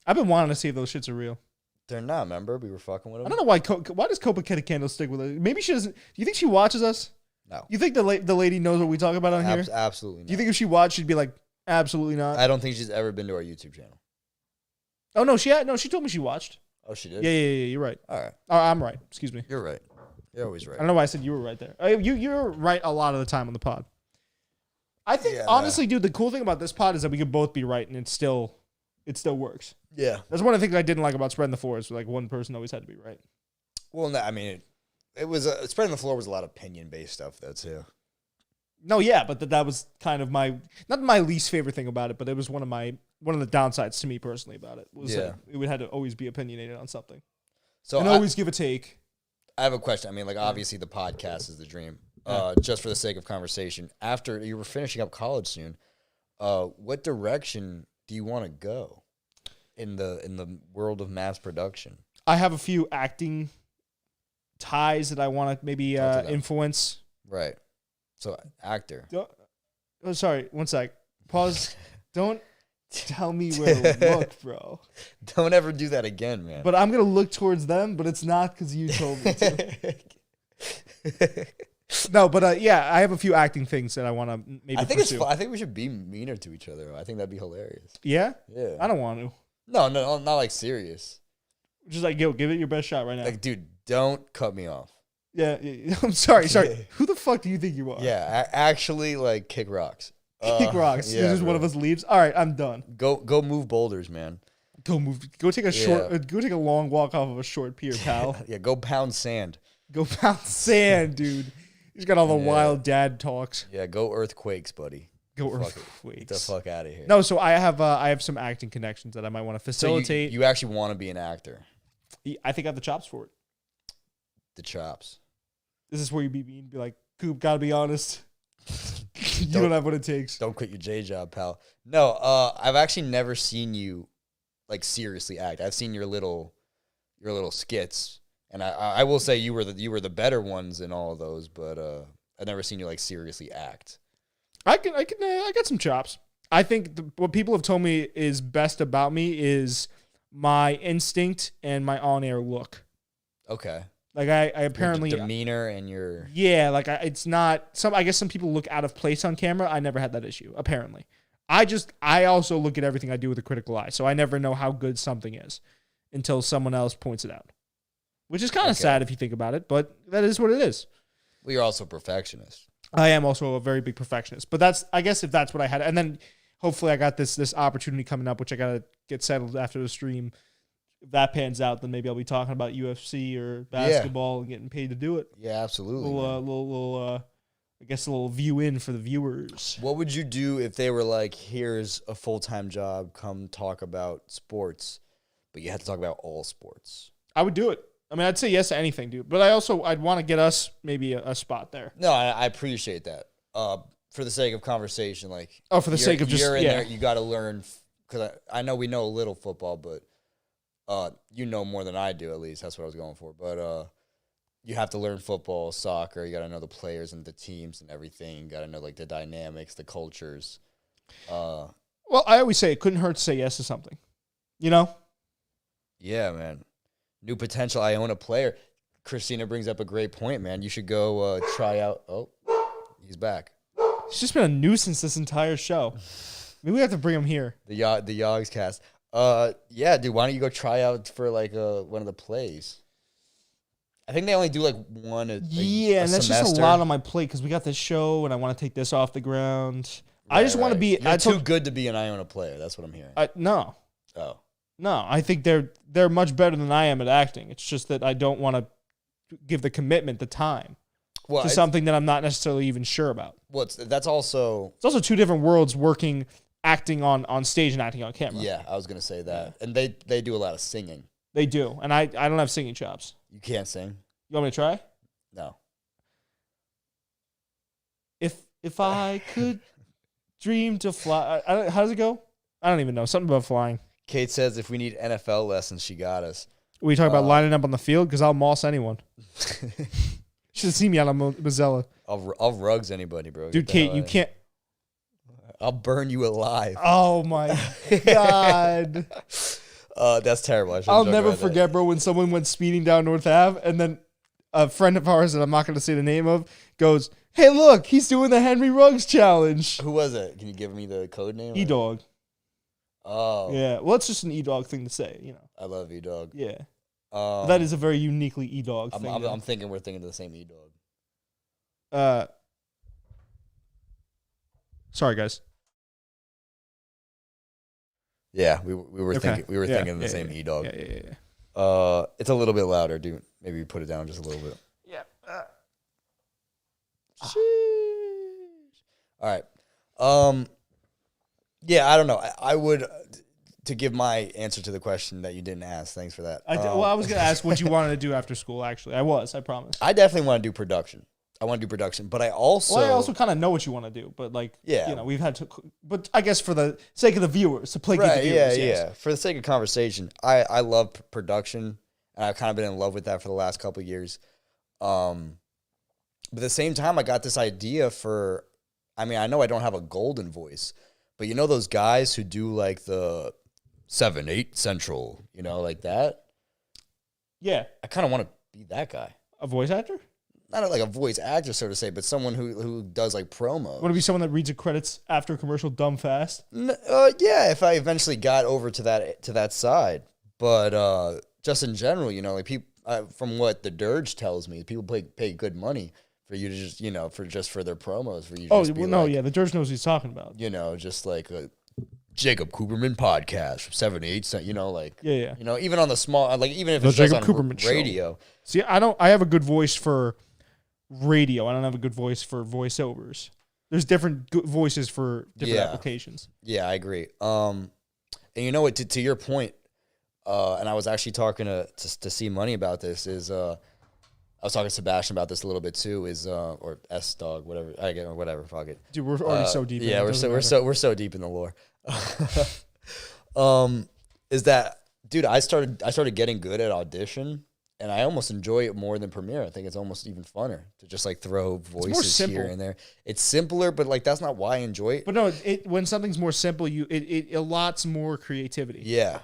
I've been wanting to see if those shits are real. They're not, remember? We were fucking with them. I don't know why does Copa get a candlestick with it? Maybe she doesn't. Do you think she watches us? No. You think the lady knows what we talk about on here? Absolutely not. Do you think if she watched, she'd be like, absolutely not? I don't think she's ever been to our YouTube channel. Oh, no, she told me she watched. Oh, she did? Yeah, you're right. All right. Oh, I'm right. Excuse me. You're right. You're always right. I don't know why I said you were right there. You're right a lot of the time on the pod. I think, honestly, dude, the cool thing about this pod is that we could both be right, and it still works. Yeah. That's one of the things I didn't like about Spreading the Floor is like one person always had to be right. Well, no, I mean, it was Spreading the Floor was a lot of opinion-based stuff, though, too. No, yeah, but that was kind of not my least favorite thing about it, but it was one of the downsides to me personally about it. Was that it would have to always be opinionated on something. So and always give a take. I have a question. I mean, like, obviously the podcast is the dream. Just for the sake of conversation, after you were finishing up college soon, what direction do you want to go in the world of mass production? I have a few acting ties that I want to maybe influence. Right. So, actor. Oh, sorry. One sec. Pause. Don't tell me where to look, bro. Don't ever do that again, man. But I'm going to look towards them, but it's not because you told me to. No, but yeah, I have a few acting things that I want to maybe pursue. I think we should be meaner to each other. I think that'd be hilarious. Yeah? Yeah. I don't want to. No, not like serious. Just like, yo, give it your best shot right now. Like, dude, don't cut me off. Yeah, I'm sorry. Who the fuck do you think you are? Yeah, actually, like, kick rocks. Kick rocks. Yeah, just one of us leaves. All right, I'm done. Go move boulders, man. Go take a long walk off of a short pier, pal. Yeah, go pound sand. Go pound sand, dude. He's got all the wild dad talks. Yeah, go earthquakes, buddy. Go earthquakes. Get the fuck out of here. No, so I have some acting connections that I might want to facilitate. So you actually want to be an actor? I think I have the chops for it. The chops. This is where you beat me and be like, Coop, gotta be honest. You don't have what it takes. Don't quit your J job, pal. No, I've actually never seen you like seriously act. I've seen your little skits, and I will say you were the better ones in all of those, but I've never seen you like seriously act. I got some chops. I think what people have told me is best about me is my instinct and my on-air look. Okay. Like I apparently your demeanor and your it's not some. I guess some people look out of place on camera. I never had that issue. Apparently, I also look at everything I do with a critical eye, so I never know how good something is until someone else points it out, which is kind of sad if you think about it. But that is what it is. Well, you're also a perfectionist. I am also a very big perfectionist, but I guess if that's what I had, and then hopefully I got this opportunity coming up, which I gotta get settled after the stream. If that pans out, then maybe I'll be talking about UFC or basketball and getting paid to do it. Yeah, absolutely. I guess a little view in for the viewers. What would you do if they were like, here's a full-time job, come talk about sports, but you have to talk about all sports? I would do it. I mean, I'd say yes to anything, dude. But I'd want to get us maybe a spot there. No, I appreciate that. For the sake of conversation, like for the sake of just you're in there, you got to learn because I know we know a little football, but you know more than I do, at least. That's what I was going for. But you have to learn football, soccer. You got to know the players and the teams and everything. You got to know like the dynamics, the cultures. Well, I always say it couldn't hurt to say yes to something. You know? Yeah, man. New potential. I own a player. Christina brings up a great point, man. You should go try out. Oh, he's back. He's just been a nuisance this entire show. Maybe we have to bring him here. The Yogs cast. Yeah, dude. Why don't you go try out for like one of the plays? I think they only do like one. And that's just a lot on my plate because we got this show and I want to take this off the ground. Right, I just want to be. You're too good to be an Iona player. That's what I'm hearing. No. Oh. No, I think they're much better than I am at acting. It's just that I don't want to give the commitment, the time to something that I'm not necessarily even sure about. Well, it's also two different worlds working. Acting on stage and acting on camera. Yeah, I was going to say that. And they do a lot of singing. They do. And I don't have singing chops. You can't sing? You want me to try? No. If I could dream to fly. How does it go? I don't even know. Something about flying. Kate says if we need NFL lessons, she got us. We talk about lining up on the field because I'll moss anyone. Should have seen me out on Mozilla. I'll rugs anybody, bro. Dude, Kate, you can't. I'll burn you alive. Oh, my God. That's terrible. I'll never forget, bro, when someone went speeding down North Ave, and then a friend of ours that I'm not going to say the name of goes, hey, look, he's doing the Henry Ruggs challenge. Who was it? Can you give me the code name? E-Dog. Oh. Yeah. Well, it's just an E-Dog thing to say, you know. I love E-Dog. Yeah. That is a very uniquely E-Dog thing. I'm thinking we're thinking of the same E-Dog. Sorry, guys. Yeah, we were thinking of the same E-Dog. Yeah. It's a little bit louder, dude. Maybe put it down just a little bit. Yeah. All right. Yeah, I don't know. I would to give my answer to the question that you didn't ask. Thanks for that. I was gonna ask what you wanted to do after school. Actually, I promise. I definitely want to do production. I want to do production, but I also kind of know what you want to do, but like, yeah, you know, we've had to, but I guess for the sake of the viewers, to play the viewers, yeah. For the sake of conversation, I love production, and I've kind of been in love with that for the last couple of years. But at the same time, I got this idea for, I mean, I know I don't have a golden voice, but you know those guys who do like the 7-8 Central, you know, like that? Yeah. I kind of want to be that guy. A voice actor? Not like a voice actor, so to say, but someone who does like promo. Want to be someone that reads the credits after a commercial dumb fast? Yeah, if I eventually got over to that side. But just in general, you know, like people, from what the Dirge tells me, people pay good money for you to just, you know, for their promos. For you. To The Dirge knows what he's talking about. You know, just like a Jacob Cooperman podcast from 7-8, you know, like yeah. You know, even on the small, like even if the it's Jacob just on Cooperman radio. Show. See, I have a good voice for radio. I don't have a good voice for voiceovers. There's different voices for different applications. Yeah, I agree. And you know what? To your point, and I was actually talking to C Money about this. I was talking to Sebastian about this a little bit too. Or S Dog, whatever. I get whatever. Fuck it. Dude, we're already so deep. Yeah, we're so deep in the lore. Is that, dude? I started getting good at Audition, and I almost enjoy it more than Premiere. I think it's almost even funner to just like throw voices here and there. It's simpler, but like that's not why I enjoy it. But no, when something's more simple, it allots more creativity. Yeah.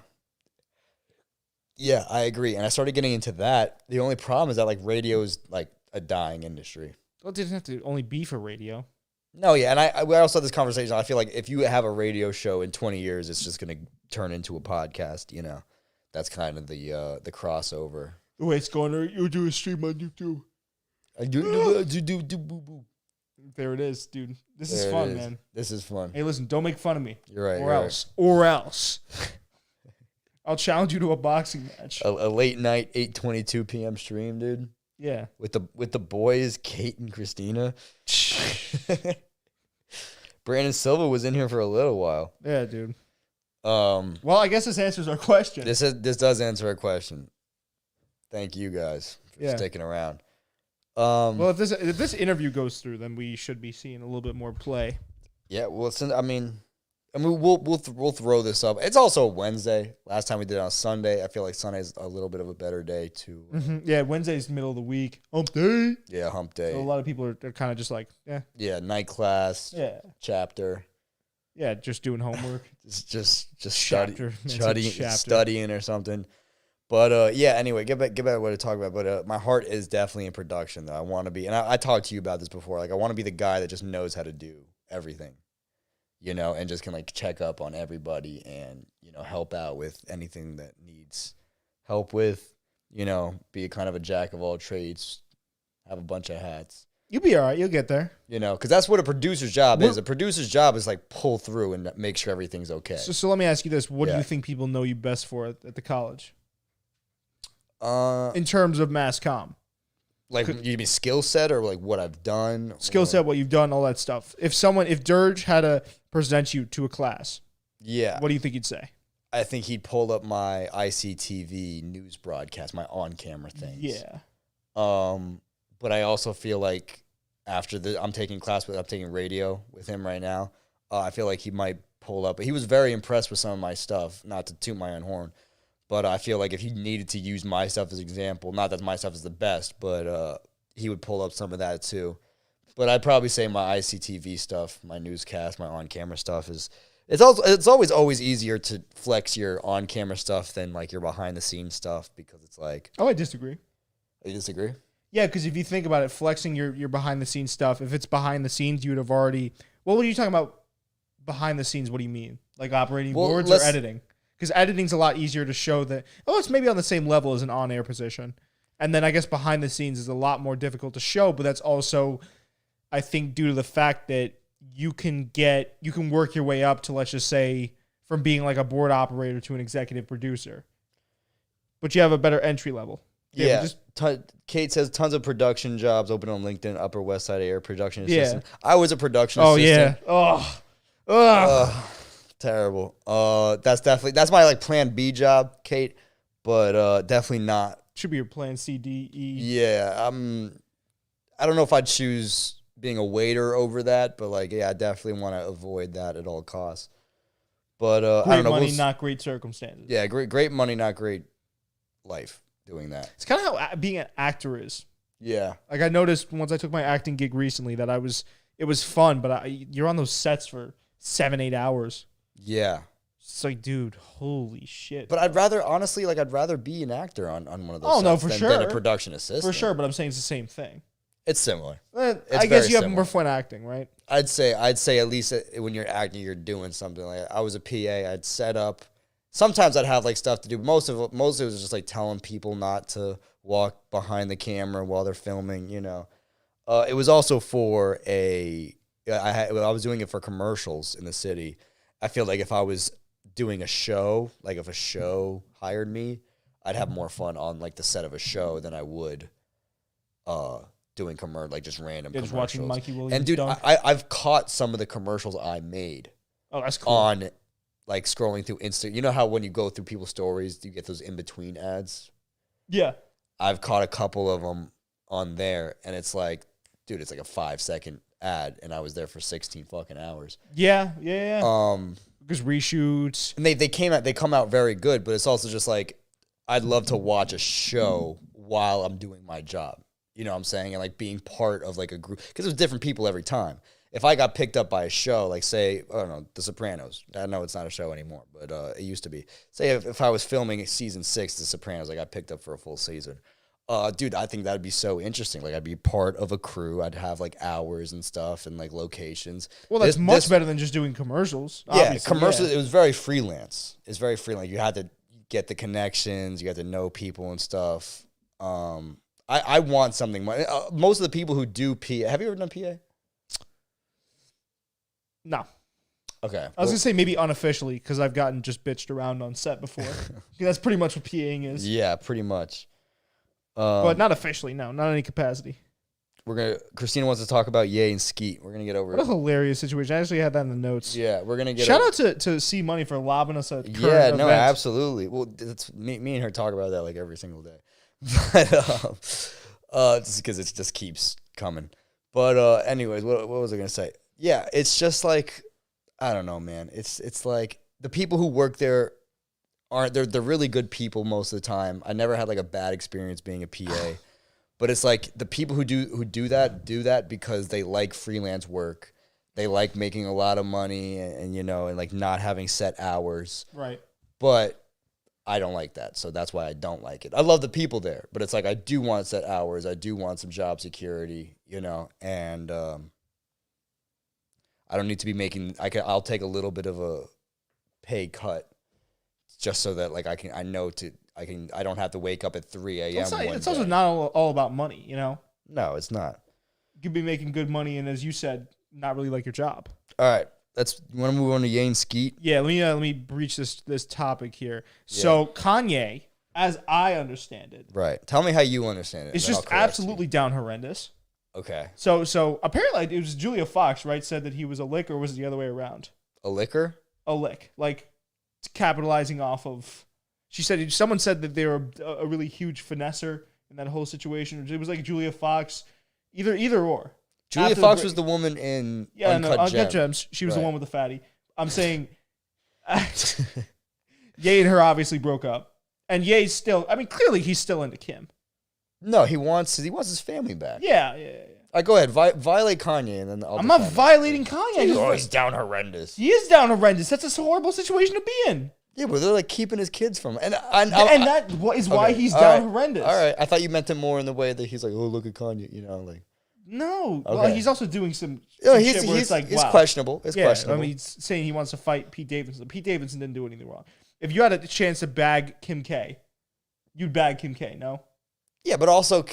Yeah, I agree. And I started getting into that. The only problem is that like radio is like a dying industry. Well, it didn't have to only be for radio. No, yeah. And we also had this conversation. I feel like if you have a radio show in 20 years, it's just going to turn into a podcast, you know. That's kind of the crossover. The way it's going, you do a stream on YouTube. There it is, dude. This is fun, man. This is fun. Hey, listen, don't make fun of me. You're right. Or else. I'll challenge you to a boxing match. A late night 8:22 p.m. stream, dude. Yeah. With the boys, Kate and Christina. Brandon Silva was in here for a little while. Yeah, dude. Well, I guess this answers our question. This does answer our question. Thank you guys for sticking around. Well, if this interview goes through, then we should be seeing a little bit more play. Yeah, well, we'll throw this up. It's also Wednesday. Last time we did it on Sunday. I feel like Sunday's a little bit of a better day to. Yeah, Wednesday's middle of the week. Hump day. Yeah, hump day. So a lot of people are kind of just like, yeah. Yeah, night class. Yeah. Chapter. Yeah, just doing homework. just studying or something. But yeah, anyway, get back to what I talk about. But my heart is definitely in production, though. I want to be, and I talked to you about this before. Like, I want to be the guy that just knows how to do everything, you know, and just can like check up on everybody and, you know, help out with anything that needs help with, you know, be kind of a jack of all trades, have a bunch of hats. You'll be all right. You'll get there. You know, because that's what a producer's job is. A producer's job is like pull through and make sure everything's okay. So let me ask you this: what do you think people know you best for at the college? In terms of mass comm, like you mean skill set or like what I've done? Skill set, what you've done, all that stuff. If Dirge had to present you to a class, what do you think he'd say? I think he'd pull up my ICTV news broadcast, my on-camera things. Yeah. But I also feel like after I'm taking radio with him right now. I feel like he might pull up. He was very impressed with some of my stuff, not to toot my own horn. But I feel like if he needed to use my stuff as an example, not that my stuff is the best, but he would pull up some of that too. But I'd probably say my ICTV stuff, my newscast, my on-camera stuff it's always easier to flex your on-camera stuff than like your behind-the-scenes stuff because it's like. Oh, I disagree. You disagree? Yeah, because if you think about it, flexing your behind-the-scenes stuff, if it's behind the scenes, you would have already. Well, what are you talking about? Behind the scenes, what do you mean? Like operating boards or editing? Because editing's a lot easier to show that, it's maybe on the same level as an on-air position. And then I guess behind the scenes is a lot more difficult to show, but that's also, I think, due to the fact that you can work your way up to, let's just say, from being like a board operator to an executive producer. But you have a better entry level. Yeah. Kate says tons of production jobs open on LinkedIn, Upper West Side area production assistant. I was a production assistant. Oh, yeah. Terrible. That's my like plan B job, Kate, but definitely not. Should be your plan C, D, E. Yeah, I don't know if I'd choose being a waiter over that, but like, yeah, I definitely want to avoid that at all costs. But I don't know. Great money, not great circumstances. Yeah, great money, not great life doing that. It's kind of how being an actor is. Yeah. Like I noticed once I took my acting gig recently that it was fun, but you're on those sets for 7-8 hours. Yeah. It's like, dude, holy shit. But I'd rather be an actor on one of those sets for sure. than a production assistant. For sure, but I'm saying it's the same thing. It's similar. I guess you have more fun acting, right? I'd say at least when you're acting, you're doing something. Like I was a PA, I'd set up. Sometimes I'd have like stuff to do. Most of it was just like telling people not to walk behind the camera while they're filming. You know, it was also for I was doing it for commercials in the city. I feel like if I was doing a show, like if a show hired me, I'd have more fun on like the set of a show than I would doing like just random commercials. Just watching Mikey Williams. And dude, I've caught some of the commercials I made. Oh, that's cool. like scrolling through Insta. You know how when you go through people's stories, you get those in between ads. Yeah. I've caught a couple of them on there, and it's like, dude, it's like a 5-second ad, and I was there for 16 fucking hours. Yeah. Because reshoots. And they come out very good, but it's also just like, I'd love to watch a show while I'm doing my job. You know what I'm saying? And like being part of like a group, because there's different people every time. If I got picked up by a show, like say, I don't know, The Sopranos. I know it's not a show anymore, but it used to be. Say if I was filming season 6, The Sopranos, I got picked up for a full season. Dude, I think that'd be so interesting. Like I'd be part of a crew. I'd have like hours and stuff and like locations. Well, that's much better than just doing commercials. Yeah, commercials. Yeah. It was very freelance. It's very freelance. You had to get the connections. You had to know people and stuff. I want something. Most of the people who do PA, have you ever done PA? No. Okay. I was going to say maybe unofficially because I've gotten just bitched around on set before. That's pretty much what PAing is. Yeah, pretty much. But not officially, no. Not in any capacity. Christina wants to talk about Ye and Skeet. We're going to get over it. What a hilarious situation. I actually had that in the notes. Yeah, we're going to get Shout out to C Money for lobbing us a current event. No, absolutely. Well, it's me and her talk about that like every single day. But just because it just keeps coming. But anyways, what was I going to say? Yeah, it's just like, I don't know, man. It's like the people who work there they're really good people most of the time. I never had like a bad experience being a PA. But it's like the people who do that because they like freelance work. They like making a lot of money and you know, and like not having set hours. Right. But I don't like that. So that's why I don't like it. I love the people there, but it's like I do want set hours. I do want some job security, you know, and I don't need to be making I'll take a little bit of a pay cut just so that like I don't have to wake up at 3 a.m. It's also not all about money, you know? No, it's not. You could be making good money and, as you said, not really like your job. All right. You want to move on to Ye and Skeet? Yeah, let me breach this topic here. Yeah. So Kanye, as I understand it. Right. Tell me how you understand it. It's just absolutely down horrendous. Okay. So apparently it was Julia Fox, right, said that he was a lick, or was it the other way around? A licker? A lick. Like capitalizing off of... Someone said that they were a really huge finesser in that whole situation. It was like Julia Fox, either or. Julia Fox was the woman in Uncut Gems. She was the one with the fatty. I'm saying Ye and her obviously broke up. And Ye's still, I mean, clearly he's still into Kim. No, he wants his family back. Yeah. All right, go ahead. Violate Kanye, and then I'm not violating Kanye. He's down horrendous. He is down horrendous. That's a horrible situation to be in. Yeah, but they're like keeping his kids from him. And that is why he's down horrendous. All right. I thought you meant it more in the way that he's like, oh, look at Kanye, you know, like. No. Okay. Well, he's also doing some shit where it's like, it's questionable. It's questionable. I mean, he's saying he wants to fight Pete Davidson. Pete Davidson didn't do anything wrong. If you had a chance to bag Kim K, you'd bag Kim K, no? Yeah, but also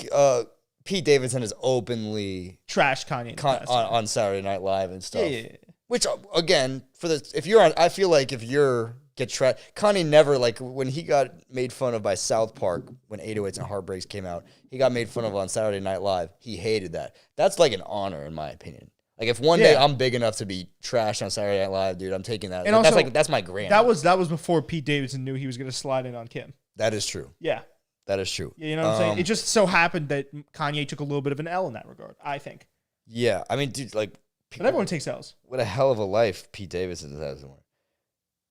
Pete Davidson is openly trashed Kanye on Saturday Night Live and stuff. Yeah. Which again, I feel like if you're get trashed, Kanye never, like when he got made fun of by South Park when 808s and Heartbreaks came out, he got made fun of on Saturday Night Live. He hated that. That's like an honor in my opinion. Like if one day I'm big enough to be trashed on Saturday Night Live, dude, I'm taking that. And also, that's my grand. That was before Pete Davidson knew he was going to slide in on Kim. That is true. Yeah. That is true. Yeah, you know what I'm saying? It just so happened that Kanye took a little bit of an L in that regard, I think. Yeah. I mean, dude, like. But everyone takes L's. What a hell of a life Pete Davidson has.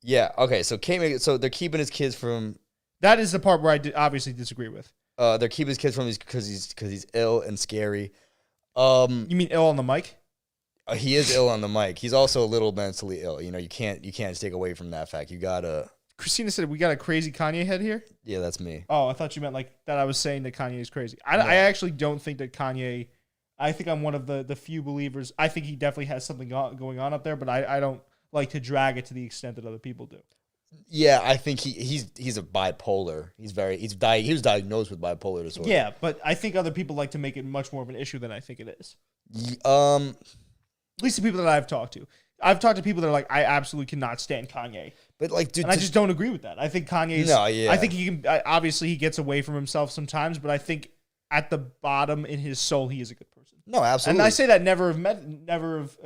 Yeah. Okay. So they're keeping his kids from. That is the part where I obviously disagree with. They're keeping his kids from because he's ill and scary. You mean ill on the mic? He is ill on the mic. He's also a little mentally ill. You know, you can't take away from that fact. You gotta. Christina said we got a crazy Kanye head here. Yeah, that's me. Oh, I thought you meant like that. I was saying that Kanye is crazy. I actually don't think that Kanye. I think I'm one of the few believers. I think he definitely has something going on up there, but I don't like to drag it to the extent that other people do. Yeah, I think he's a bipolar. He was diagnosed with bipolar disorder. Yeah, but I think other people like to make it much more of an issue than I think it is. At least the people that I've talked to. I've talked to people that are like, I absolutely cannot stand Kanye. But like, dude, and I just don't agree with that. I think Kanye's. No, yeah. I think he can. Obviously, he gets away from himself sometimes, but I think at the bottom in his soul, he is a good person. No, absolutely. And I say that never of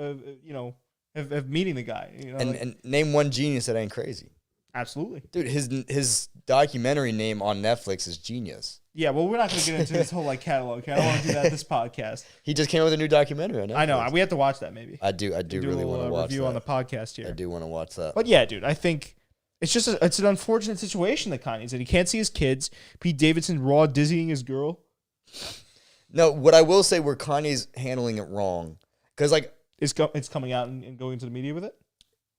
of meeting the guy. And name one genius that ain't crazy. Absolutely, dude. His documentary name on Netflix is Genius. Yeah, well, we're not going to get into this whole catalog. Okay? I don't want to do that this podcast. He just came out with a new documentary on Netflix. I know. We have to watch that maybe. I do really want to watch review that. on the podcast here. I do want to watch that. But yeah, dude, I think it's just it's an unfortunate situation that Kanye's in. He can't see his kids. Pete Davidson raw dizzying his girl. No, what I will say where Kanye's handling it wrong, because it's coming out and going to the media with it.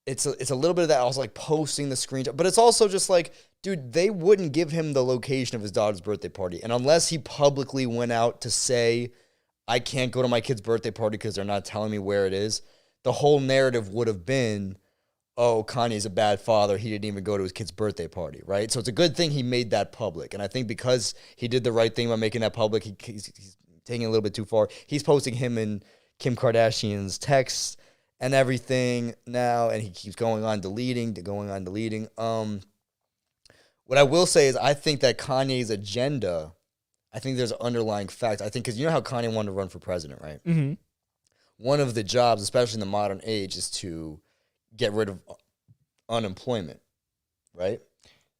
It's a little bit of that. I was posting the screenshot, but it's also just dude, they wouldn't give him the location of his daughter's birthday party, and unless he publicly went out to say, "I can't go to my kid's birthday party because they're not telling me where it is," the whole narrative would have been, "Oh, Kanye's a bad father. He didn't even go to his kid's birthday party," right? So it's a good thing he made that public, and I think because he did the right thing by making that public, he's taking it a little bit too far. He's posting him and Kim Kardashian's texts and everything now, and he keeps going on deleting. What I will say is I think that Kanye's agenda, I think there's an underlying fact. I think because you know how Kanye wanted to run for president, right? Mm-hmm. One of the jobs, especially in the modern age, is to get rid of unemployment, right?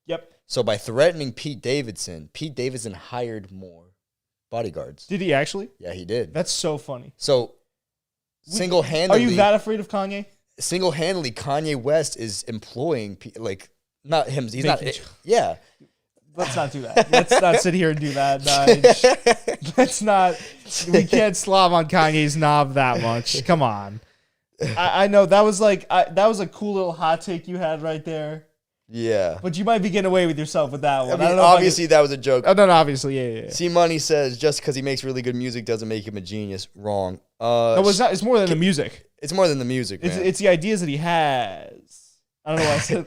Yep. So by threatening Pete Davidson hired more bodyguards. Did he actually? Yeah, he did. That's so funny. So single-handedly... Are you that afraid of Kanye? Single-handedly, Kanye West is employing, not him. He's not... Yeah. Let's not do that. Let's not sit here and do that, Nige. Let's not... We can't slob on Kanye's knob that much. Come on. I know that was that was a cool little hot take you had right there. Yeah. But you might be getting away with yourself with that one. I don't know obviously, that was a joke. Oh, no, obviously, yeah. C-Money says just because he makes really good music doesn't make him a genius. Wrong. No, it's not. It's more than the music. It's more than the music, man. It's the ideas that he has. I don't know why I said...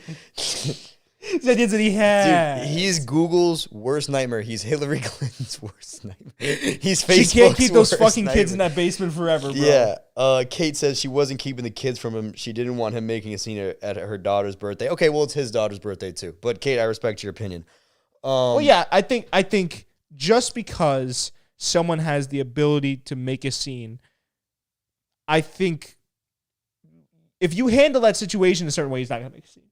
It's the ideas that he has. Dude, he's Google's worst nightmare. He's Hillary Clinton's worst nightmare. He's Facebook's She can't keep those fucking nightmare. kids in that basement forever, bro. Yeah. Kate says she wasn't keeping the kids from him. She didn't want him making a scene at her daughter's birthday. Okay, well, it's his daughter's birthday too. But Kate, I respect your opinion. Well, yeah, I think just because someone has the ability to make a scene, I think if you handle that situation a certain way, he's not gonna make a scene.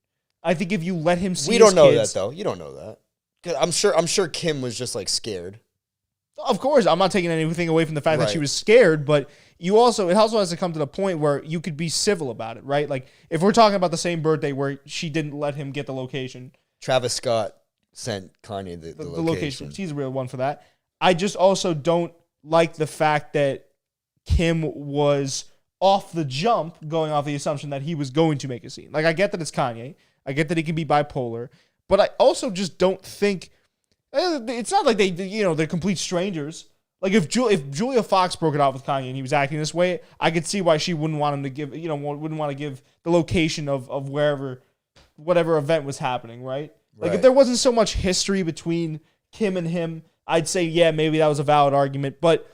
I think if you let him see we don't know kids, that though. You don't know that. 'Cause I'm sure Kim was just scared. Of course, I'm not taking anything away from the fact that she was scared, but it also has to come to the point where you could be civil about it, right? Like if we're talking about the same birthday where she didn't let him get the location. Travis Scott sent Kanye the location. He's a real one for that. I just also don't like the fact that Kim was off the jump going off the assumption that he was going to make a scene. Like I get that it's Kanye. I get that he can be bipolar, but I also just don't think it's not like they're complete strangers. Like if Julia Fox broke it off with Kanye and he was acting this way, I could see why she wouldn't want him to wouldn't want to give the location of whatever event was happening, right? Like if there wasn't so much history between Kim and him, I'd say yeah, maybe that was a valid argument, but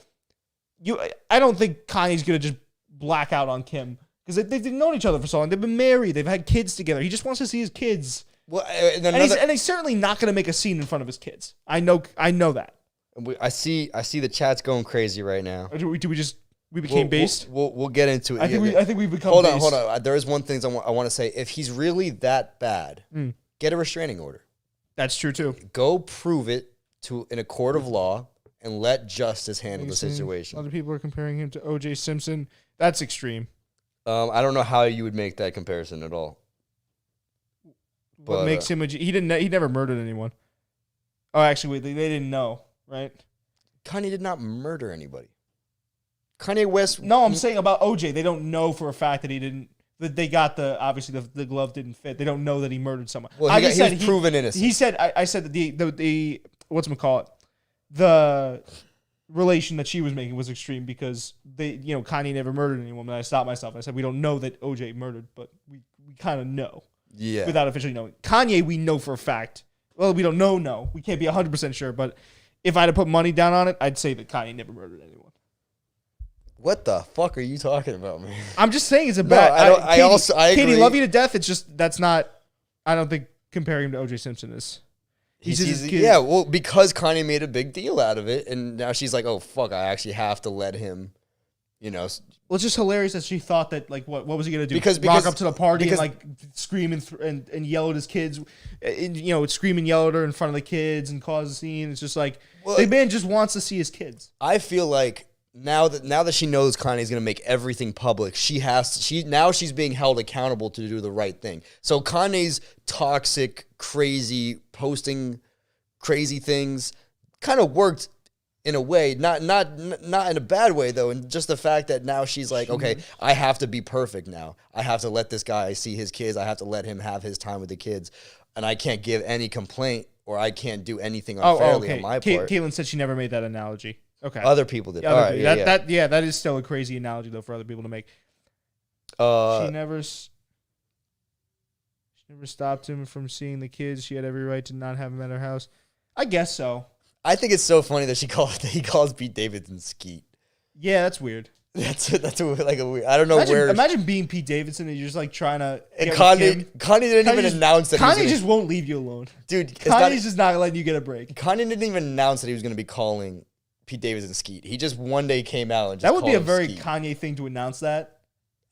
I don't think Kanye's gonna just black out on Kim. Because they've known each other for so long. They've been married. They've had kids together. He just wants to see his kids. Well, and he's certainly not going to make a scene in front of his kids. I know that. I see the chat's going crazy right now. We became based? We'll get into it. I think we've become Hold on. There is one thing I want to say. If he's really that bad, get a restraining order. That's true too. Go prove it in a court of law and let justice handle the situation. Other people are comparing him to O.J. Simpson. That's extreme. I don't know how you would make that comparison at all. What makes him he never murdered anyone. Oh, actually, wait, they didn't know, right? Kanye did not murder anybody. Kanye West. No, I'm saying about OJ. They don't know for a fact that he didn't. That they got obviously the glove didn't fit. They don't know that he murdered someone. Well, he was proven innocent. He said, I said that the whatchamacallit, the relation that she was making was extreme because Kanye never murdered anyone. And I stopped myself. I said we don't know that OJ murdered, but we kind of know. Yeah. Without officially knowing. Kanye, we know for a fact. Well, we don't know. No, we can't be 100% sure. But if I had to put money down on it, I'd say that Kanye never murdered anyone. What the fuck are you talking about, man? I'm just saying it's a bad. I agree. Katie, love you to death. It's just that's not. I don't think comparing him to O.J. Simpson is. Yeah, well, because Kanye made a big deal out of it, and now she's like, "Oh fuck, I actually have to let him Well, it's just hilarious that she thought that, like, what was he gonna do? Because rock up to the party and because- like scream and yell at his kids, and, scream and yell at her in front of the kids and cause a scene. It's just like the man just wants to see his kids. I feel like now that she knows Kanye's gonna make everything public, she's being held accountable to do the right thing. So Kanye's toxic, crazy, posting crazy things kind of worked in a way, not in a bad way though, and just the fact that now she's like, okay, I have to be perfect now. I have to let this guy see his kids. I have to let him have his time with the kids, and I can't give any complaint or I can't do anything unfairly on my part. Caitlin said she never made that analogy. Okay, Other people did. Yeah, All right, that is still a crazy analogy though for other people to make. She never stopped him from seeing the kids. She had every right to not have him at her house. I guess so. I think it's so funny that he calls Pete Davidson Skeet. Yeah, that's weird. That's like a weird. I don't know where. Imagine being Pete Davidson and you're just like trying to. And Kanye didn't even announce that. Kanye just won't leave you alone, dude. Kanye's just not letting you get a break. Kanye didn't even announce that he was going to be calling Pete Davidson Skeet. He just one day came out and just that would be a very Skeet. Kanye thing to announce that.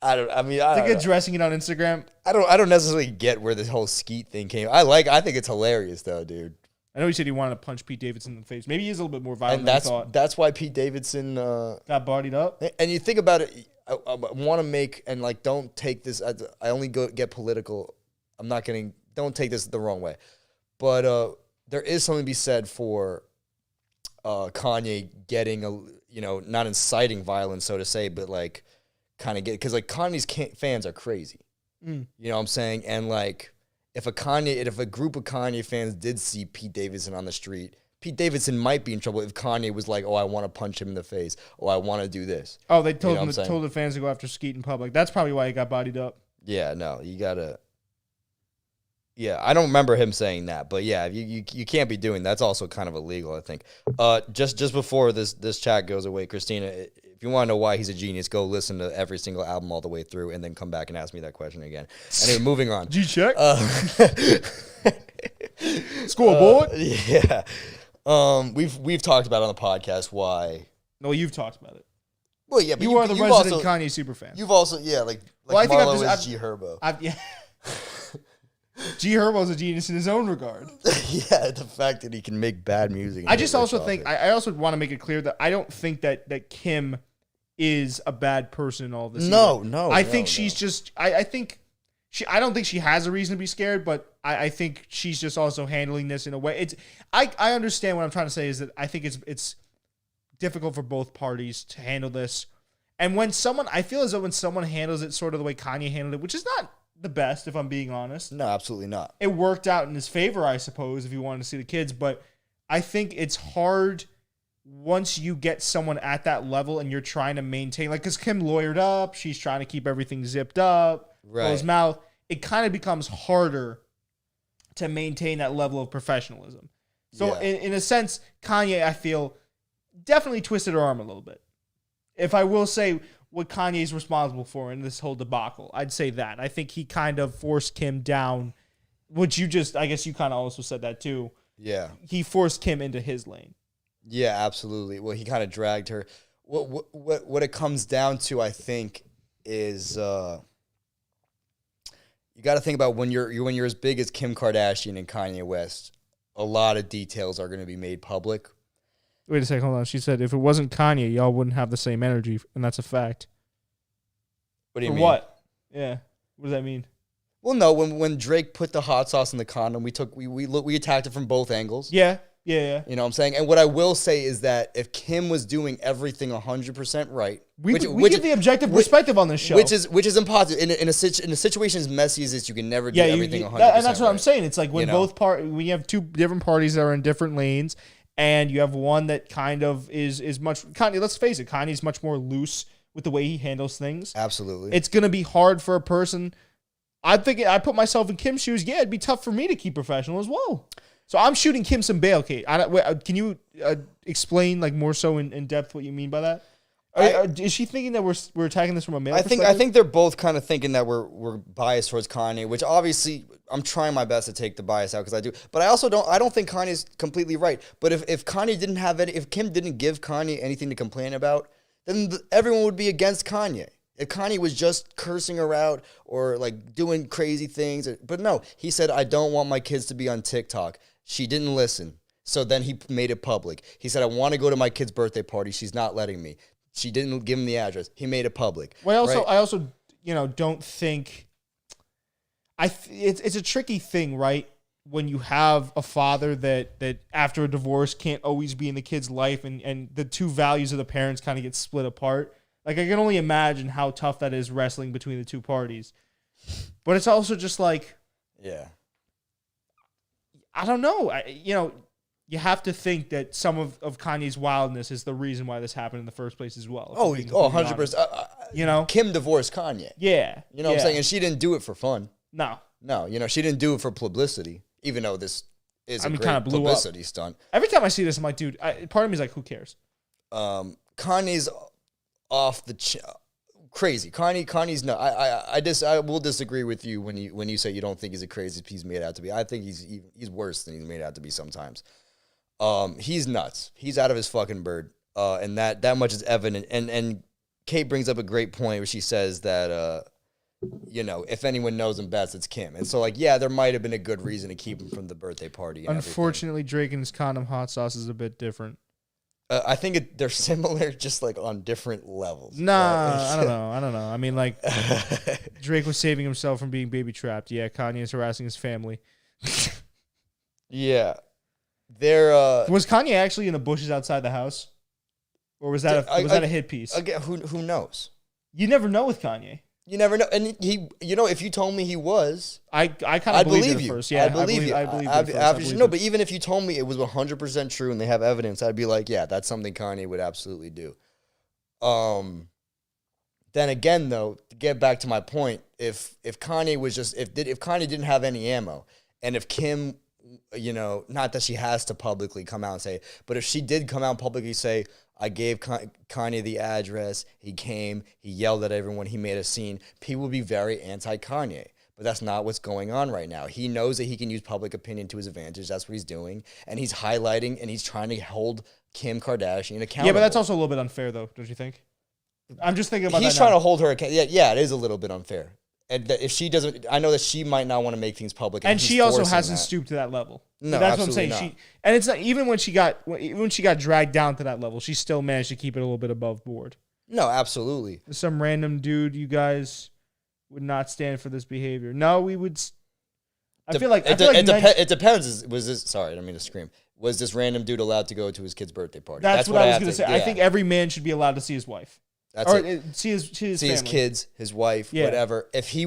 I don't know. Addressing it on Instagram. I don't necessarily get where this whole Skeet thing came. I think it's hilarious though, dude. I know he said he wanted to punch Pete Davidson in the face. Maybe he is a little bit more violent than I thought. That's why Pete Davidson got bodied up. And you think about it, I want to make, and like, don't take this. I only get political. Don't take this the wrong way. But there is something to be said for Kanye getting not inciting violence, so to say, but like kind of because like Kanye's fans are crazy. You know what I'm saying? And like, if a group of Kanye fans did see Pete Davidson on the street, Pete Davidson might be in trouble if Kanye was like, "Oh, I want to punch him in the face. Oh, I want to do this." Oh, they told told the fans to go after Skeet in public. That's probably why he got bodied up. Yeah, no, you gotta. Yeah, I don't remember him saying that, but yeah, you can't be doing that. That's also kind of illegal, I think. Just before this chat goes away, Christina, if you want to know why he's a genius, go listen to every single album all the way through, and then come back and ask me that question again. Anyway, moving on. G-check. Scoreboard. Yeah. We've talked about on the podcast why. No, you've talked about it. Well, yeah, but you are the resident Kanye superfan. You've also, like well, I think Marlo is G Herbo. Yeah. G Herbo's a genius in his own regard. Yeah, the fact that he can make bad music. I just also think I also want to make it clear that I don't think that Kim is a bad person in all this. No. I think she's just. I think I don't think she has a reason to be scared, but I think she's just also handling this in a way. I understand what I'm trying to say is that I think it's difficult for both parties to handle this, and I feel as though when someone handles it sort of the way Kanye handled it, which is not the best, if I'm being honest. No, absolutely not. It worked out in his favor, I suppose, if you wanted to see the kids, but I think it's hard once you get someone at that level and you're trying to maintain, like, because Kim lawyered up, she's trying to keep everything zipped up, closed mouth. It kind of becomes harder to maintain that level of professionalism. So in a sense, Kanye, I feel, definitely twisted her arm a little bit. If I will say what Kanye is responsible for in this whole debacle, I'd say that. I think he kind of forced Kim down, which I guess you kind of also said that too. Yeah. He forced Kim into his lane. Yeah, absolutely. Well, he kind of dragged her. What it comes down to, I think, is you got to think about when you're as big as Kim Kardashian and Kanye West, a lot of details are going to be made public. Wait a second, hold on. She said if it wasn't Kanye, y'all wouldn't have the same energy, and that's a fact. What do you mean? What? Yeah. What does that mean? Well, no. When Drake put the hot sauce in the condom, we attacked it from both angles. Yeah. You know what I'm saying? And what I will say is that if Kim was doing everything 100% right, we give the objective perspective on this show, which is impossible in a situation as messy as this. You can never do everything 100%. And that's what I'm saying. It's like when when you have two different parties that are in different lanes. And you have one that kind of is much. Kanye, let's face it, Kanye's much more loose with the way he handles things. Absolutely, it's gonna be hard for a person. I'm thinking. I put myself in Kim's shoes. Yeah, it'd be tough for me to keep professional as well. So I'm shooting Kim some bail, Kate. Can you explain like more so in depth what you mean by that? Is she thinking that we're attacking this from a male perspective? I think they're both kind of thinking that we're biased towards Kanye, which obviously I'm trying my best to take the bias out because I do. But I don't think Kanye's completely right. But if Kanye didn't have it, if Kim didn't give Kanye anything to complain about, then everyone would be against Kanye. If Kanye was just cursing her out or like doing crazy things, but no, he said, I don't want my kids to be on TikTok. She didn't listen. So then he made it public. He said, I want to go to my kid's birthday party. She's not letting me. She didn't give him the address. He made it public. Well, right? I also, don't think it's a tricky thing, right? When you have a father that after a divorce can't always be in the kid's life and the two values of the parents kind of get split apart. Like, I can only imagine how tough that is wrestling between the two parties. But it's also just like, yeah, I don't know. You have to think that some of Kanye's wildness is the reason why this happened in the first place as well. 100%. Kim divorced Kanye. Yeah. You know what I'm saying? And she didn't do it for fun. No, she didn't do it for publicity, even though this is a great publicity stunt. Every time I see this, I'm like, dude, part of me is like, who cares? Kanye's off the crazy. Kanye's no. I will disagree with you when you say you don't think he's as crazy as he's made out to be. I think he's worse than he's made out to be sometimes. He's nuts. He's out of his fucking bird. And that much is evident. And Kate brings up a great point where she says that if anyone knows him best, it's Kim. And so, like, yeah, there might have been a good reason to keep him from the birthday party. And unfortunately, Drake and his condom hot sauce is a bit different. I think they're similar, just like on different levels. Nah, I don't know. I mean, like, Drake was saving himself from being baby trapped. Yeah, Kanye is harassing his family. Yeah, was Kanye actually in the bushes outside the house, or was that a hit piece? Again, who knows? You never know with Kanye. You never know, and if you told me he was, I kind of believe you first. Yeah, I believe you. But even if you told me it was 100% true and they have evidence, I'd be like, yeah, that's something Kanye would absolutely do. Then again, though, to get back to my point, if Kanye was just if Kanye didn't have any ammo, and if Kim, not that she has to publicly come out and say, but if she did come out and publicly say, I gave Kanye the address. He came. He yelled at everyone. He made a scene. People would be very anti-Kanye. But that's not what's going on right now. He knows that he can use public opinion to his advantage. That's what he's doing. And he's highlighting and he's trying to hold Kim Kardashian accountable. Yeah, but that's also a little bit unfair, though, don't you think? I'm just thinking about that. He's trying to hold her accountable. Yeah, it is a little bit unfair. And if she doesn't, I know that she might not want to make things public. And she also hasn't stooped to that level. No, that's what I'm saying. Not. And it's not even when she got dragged down to that level, she still managed to keep it a little bit above board. No, absolutely. Some random dude, you guys would not stand for this behavior. No, we would. It depends. Was this? Sorry, I don't mean to scream. Was this random dude allowed to go to his kid's birthday party? That's what I was going to say. Yeah. I think every man should be allowed to see his wife. That's it. See his his kids, his wife, whatever. If he's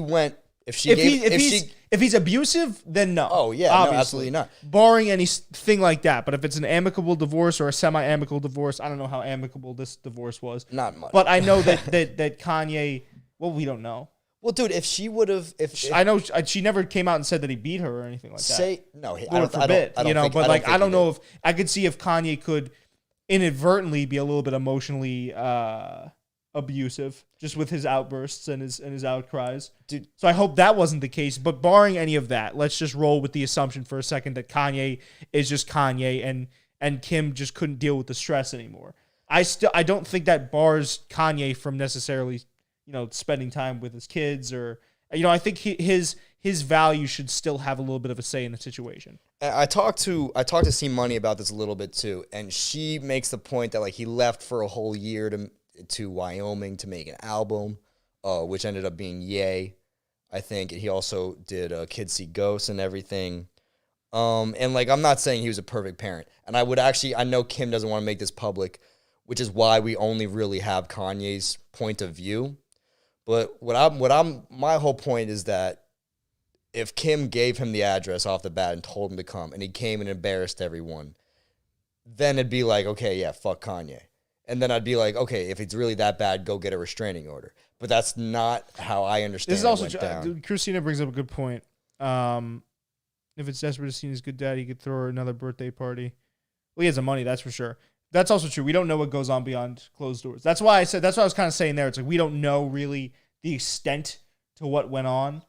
abusive, then no. Oh yeah, obviously. No, absolutely not. Barring anything like that. But if it's an amicable divorce or a semi-amicable divorce, I don't know how amicable this divorce was. Not much. But I know that Kanye. Well, we don't know. Well, dude, if she would have, I know she never came out and said that he beat her or anything like that. Lord forbid, I don't know if I could see if Kanye could inadvertently be a little bit emotionally abusive just with his outbursts and his outcries. Dude. So I hope that wasn't the case. But barring any of that, let's just roll with the assumption for a second that Kanye is just Kanye and Kim just couldn't deal with the stress anymore. I don't think that bars Kanye from necessarily, spending time with his kids or, I think his value should still have a little bit of a say in the situation. I talked to C Money about this a little bit too, and she makes the point that like he left for a whole year to Wyoming to make an album, which ended up being Yay, I think. And he also did Kids See Ghosts and everything. And like, I'm not saying he was a perfect parent. And I know Kim doesn't want to make this public, which is why we only really have Kanye's point of view. But my whole point is that if Kim gave him the address off the bat and told him to come, and he came and embarrassed everyone, then it'd be like, okay, yeah, fuck Kanye. And then I'd be like, okay, if it's really that bad, go get a restraining order. But that's not how I understand this. Is also Christina brings up a good point. If it's desperate to see his good dad, he could throw her another birthday party. Well, he has the money, that's for sure. That's also true. We don't know what goes on beyond closed doors. That's why I was kind of saying there. It's like we don't know really the extent to what went on.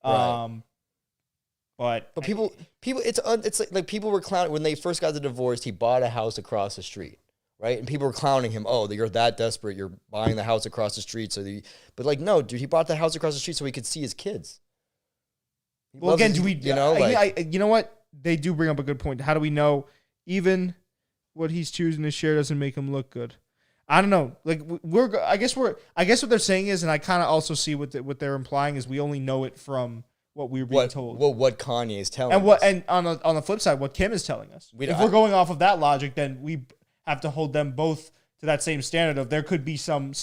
Right. But people, it's like people were clowning when they first got the divorce. He bought a house across the street, right? And people were clowning him. Oh, you're that desperate. You're buying the house across the street. But like, no, dude, he bought the house across the street so he could see his kids. Well, again, do we, you know, you know what? They do bring up a good point. How do we know even what he's choosing to share doesn't make him look good? I don't know. Like I guess what they're saying is, and I kind of also see what they're implying is we only know it from what we're being told. Well, what Kanye is telling us. And on the flip side, what Kim is telling us. If we're going off of that logic, then we have to hold them both to that same standard of there could be some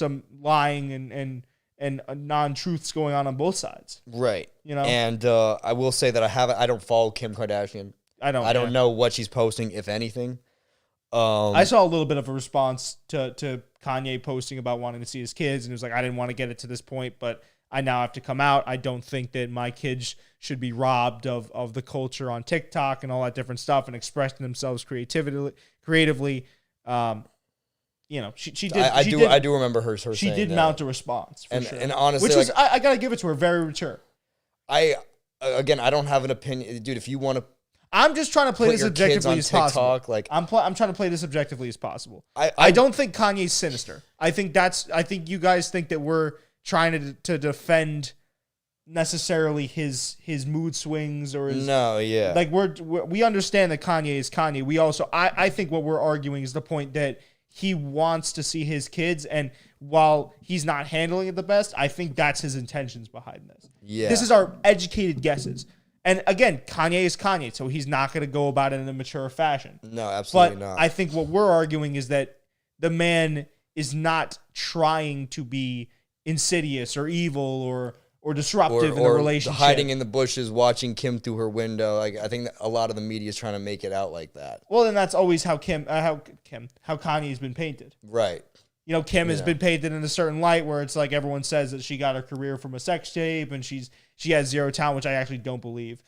lying and non-truths going on both sides. Right. You know? And I will say that I don't follow Kim Kardashian. I don't know what she's posting, if anything. I saw a little bit of a response to Kanye posting about wanting to see his kids, and it was like, I didn't want to get it to this point, but I now have to come out. I don't think that my kids should be robbed of the culture on TikTok and all that different stuff and expressing themselves creatively. You know, she did. I do remember her. She did mount a response, for sure. And honestly, which is I gotta give it to her, very mature. I don't have an opinion, dude. If you want to. I'm just trying to play this objectively as possible. Like I'm trying to play this objectively as possible. I don't think Kanye's sinister. I think you guys think that we're trying to defend necessarily his mood swings or his like we understand that Kanye is Kanye. We also I think what we're arguing is the point that he wants to see his kids, and while he's not handling it the best, I think that's his intentions behind this. Yeah. This is our educated guesses. And again, Kanye is Kanye, so he's not going to go about it in a mature fashion. No, absolutely not. But I think what we're arguing is that the man is not trying to be insidious or evil or disruptive in the relationship. Hiding in the bushes, watching Kim through her window. Like I think that a lot of the media is trying to make it out like that. Well, then that's always how Kanye's been painted. Right. You know, Kim has been painted in a certain light where it's like everyone says that she got her career from a sex tape and she has zero talent, which I actually don't believe.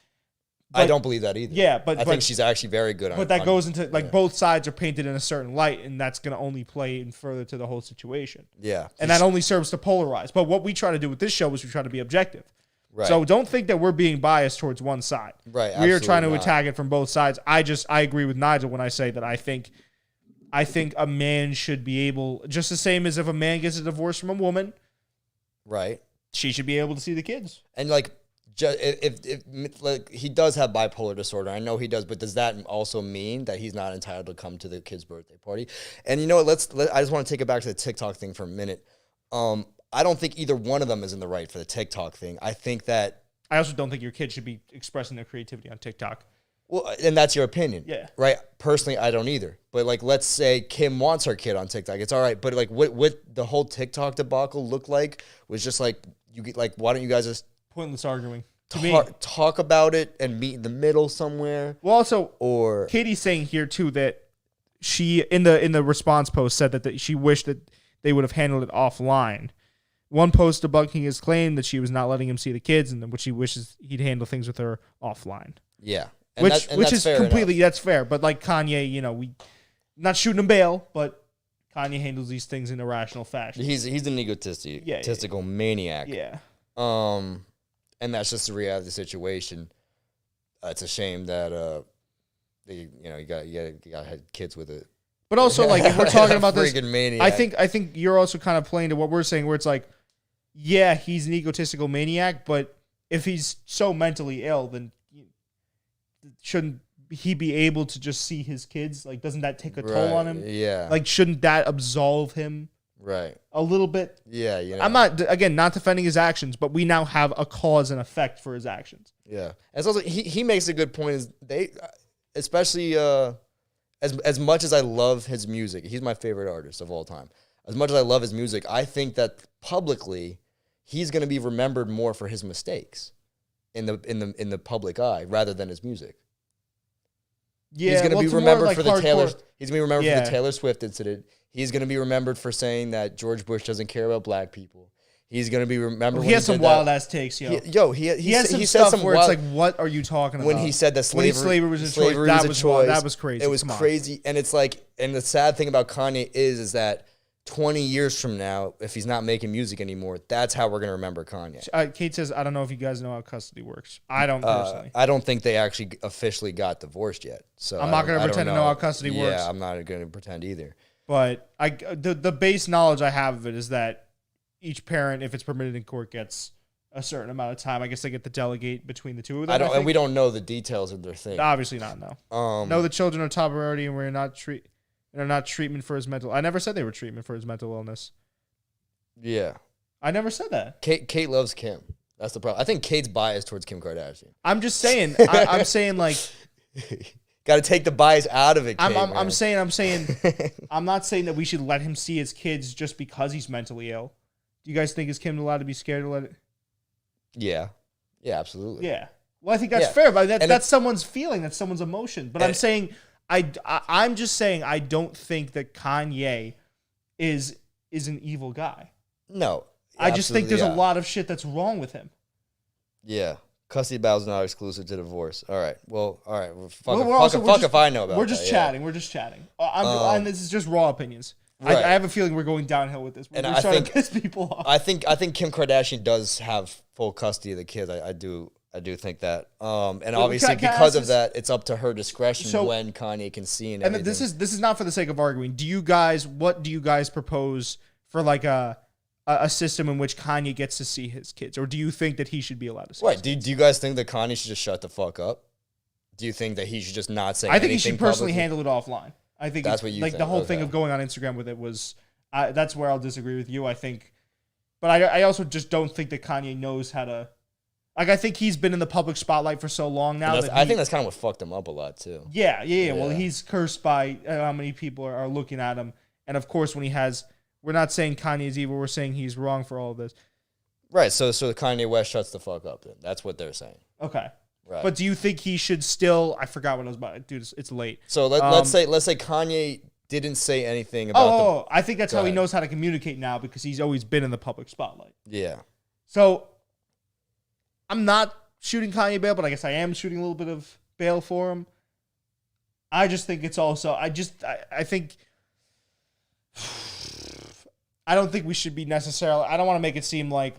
But, I don't believe that either. Yeah, but I think she's actually very good. But that goes into both sides are painted in a certain light, and that's going to only play in further to the whole situation. Yeah, and that only serves to polarize. But what we try to do with this show is we try to be objective. Right. So don't think that we're being biased towards one side. Right. We are trying to attack it from both sides. I agree with Nigel when I say that I think a man should be able, just the same as if a man gets a divorce from a woman, right? She should be able to see the kids. And like, if like he does have bipolar disorder, I know he does, but does that also mean that he's not entitled to come to the kid's birthday party? And you know what? I just want to take it back to the TikTok thing for a minute. I don't think either one of them is in the right for the TikTok thing. I think that I also don't think your kid should be expressing their creativity on TikTok. Well, and that's your opinion. Yeah. Right? Personally, I don't either. But, like, let's say Kim wants her kid on TikTok. It's all right. But, like, what the whole TikTok debacle looked like was just, like, why don't you guys just... Pointless arguing. Talk about it and meet in the middle somewhere. Well, also, Katie's saying here, too, that she, in the response post, said that she wished that they would have handled it offline. One post debunking his claim that she was not letting him see the kids and which she wishes he'd handle things with her offline. Yeah. Which is completely, that's fair. But like Kanye, you know, we not shooting him bail, but Kanye handles these things in a rational fashion. He's an egotistical maniac. Yeah. And that's just the reality of the situation. It's a shame that you got had kids with it. But also, like, if we're talking about this, maniac. I think you're also kind of playing to what we're saying, where it's like, yeah, he's an egotistical maniac, but if he's so mentally ill, then shouldn't he be able to just see his kids? Like, doesn't that take a toll on him? Yeah. Like, shouldn't that absolve him? Right. A little bit? Yeah. You know. I'm not defending his actions, but we now have a cause and effect for his actions. Yeah. And it's also, he makes a good point, is especially as much as I love his music, he's my favorite artist of all time. As much as I love his music, I think that publicly he's going to be remembered more for his mistakes in the public eye rather than his music. Yeah, he's going to be remembered for the Taylor. He's going to be remembered for the Taylor Swift incident. He's going to be remembered for saying that George Bush doesn't care about black people. He's going to be remembered. He has some wild ass takes, yo. He has some stuff where it's like, what are you talking about? When he said that slavery was a choice, that was crazy. It was crazy, and it's like, and the sad thing about Kanye is that 20 years from now, if he's not making music anymore, that's how we're going to remember Kanye. Kate says, I don't know if you guys know how custody works. I don't personally. I don't think they actually officially got divorced yet. So I'm not going to pretend to know how custody works. Yeah, I'm not going to pretend either. But the base knowledge I have of it is that each parent, if it's permitted in court, gets a certain amount of time. I guess they get to delegate between the two of them. And we don't know the details of their thing. Obviously not. No. No, the children are top priority, and they're not treatment for his mental. I never said they were treatment for his mental illness. Yeah, I never said that. Kate loves Kim. That's the problem. I think Kate's biased towards Kim Kardashian. I'm just saying. I'm saying like. Got to take the bias out of it. Kate, I'm saying. I'm not saying that we should let him see his kids just because he's mentally ill. Do you guys think is Kim allowed to be scared to let it? Yeah, absolutely. Yeah. Well, I think that's fair, but that's someone's feeling, that's someone's emotion. But I'm saying, I'm just saying, I don't think that Kanye is an evil guy. No, I just think there's a lot of shit that's wrong with him. Yeah. Custody battle's not exclusive to divorce. All right. Fuck if I know about that. We're just chatting. We're just chatting. And this is just raw opinions. Right. I have a feeling we're going downhill with this. We're trying to piss people off. I think Kim Kardashian does have full custody of the kids. I do think that. And obviously because of that, it's up to her discretion when Kanye can see and everything. And this is not for the sake of arguing. What do you guys propose for like a system in which Kanye gets to see his kids? Or do you think that he should be allowed to see his kids? Do you guys think that Kanye should just shut the fuck up? Do you think that he should just not say anything? I think he should personally handle it offline. I think that's what you like think. The whole thing of going on Instagram with it was that's where I'll disagree with you. I think, but I also just don't think that Kanye knows how to. Like I think he's been in the public spotlight for so long now. I think that's kind of what fucked him up a lot too. Yeah. Well, he's cursed by how many people are looking at him, and of course when he has, we're not saying Kanye's evil. We're saying he's wrong for all of this. Right. So Kanye West shuts the fuck up. Then that's what they're saying. Okay. Right. But do you think he should still? I forgot what I was about. Dude, it's late. So let's say Kanye didn't say anything about. I think that's how he knows how to communicate now because he's always been in the public spotlight. Yeah. So I'm not shooting Kanye bail, but I guess I am shooting a little bit of bail for him. I just think it's also. I think. I don't think we should be necessarily. I don't want to make it seem like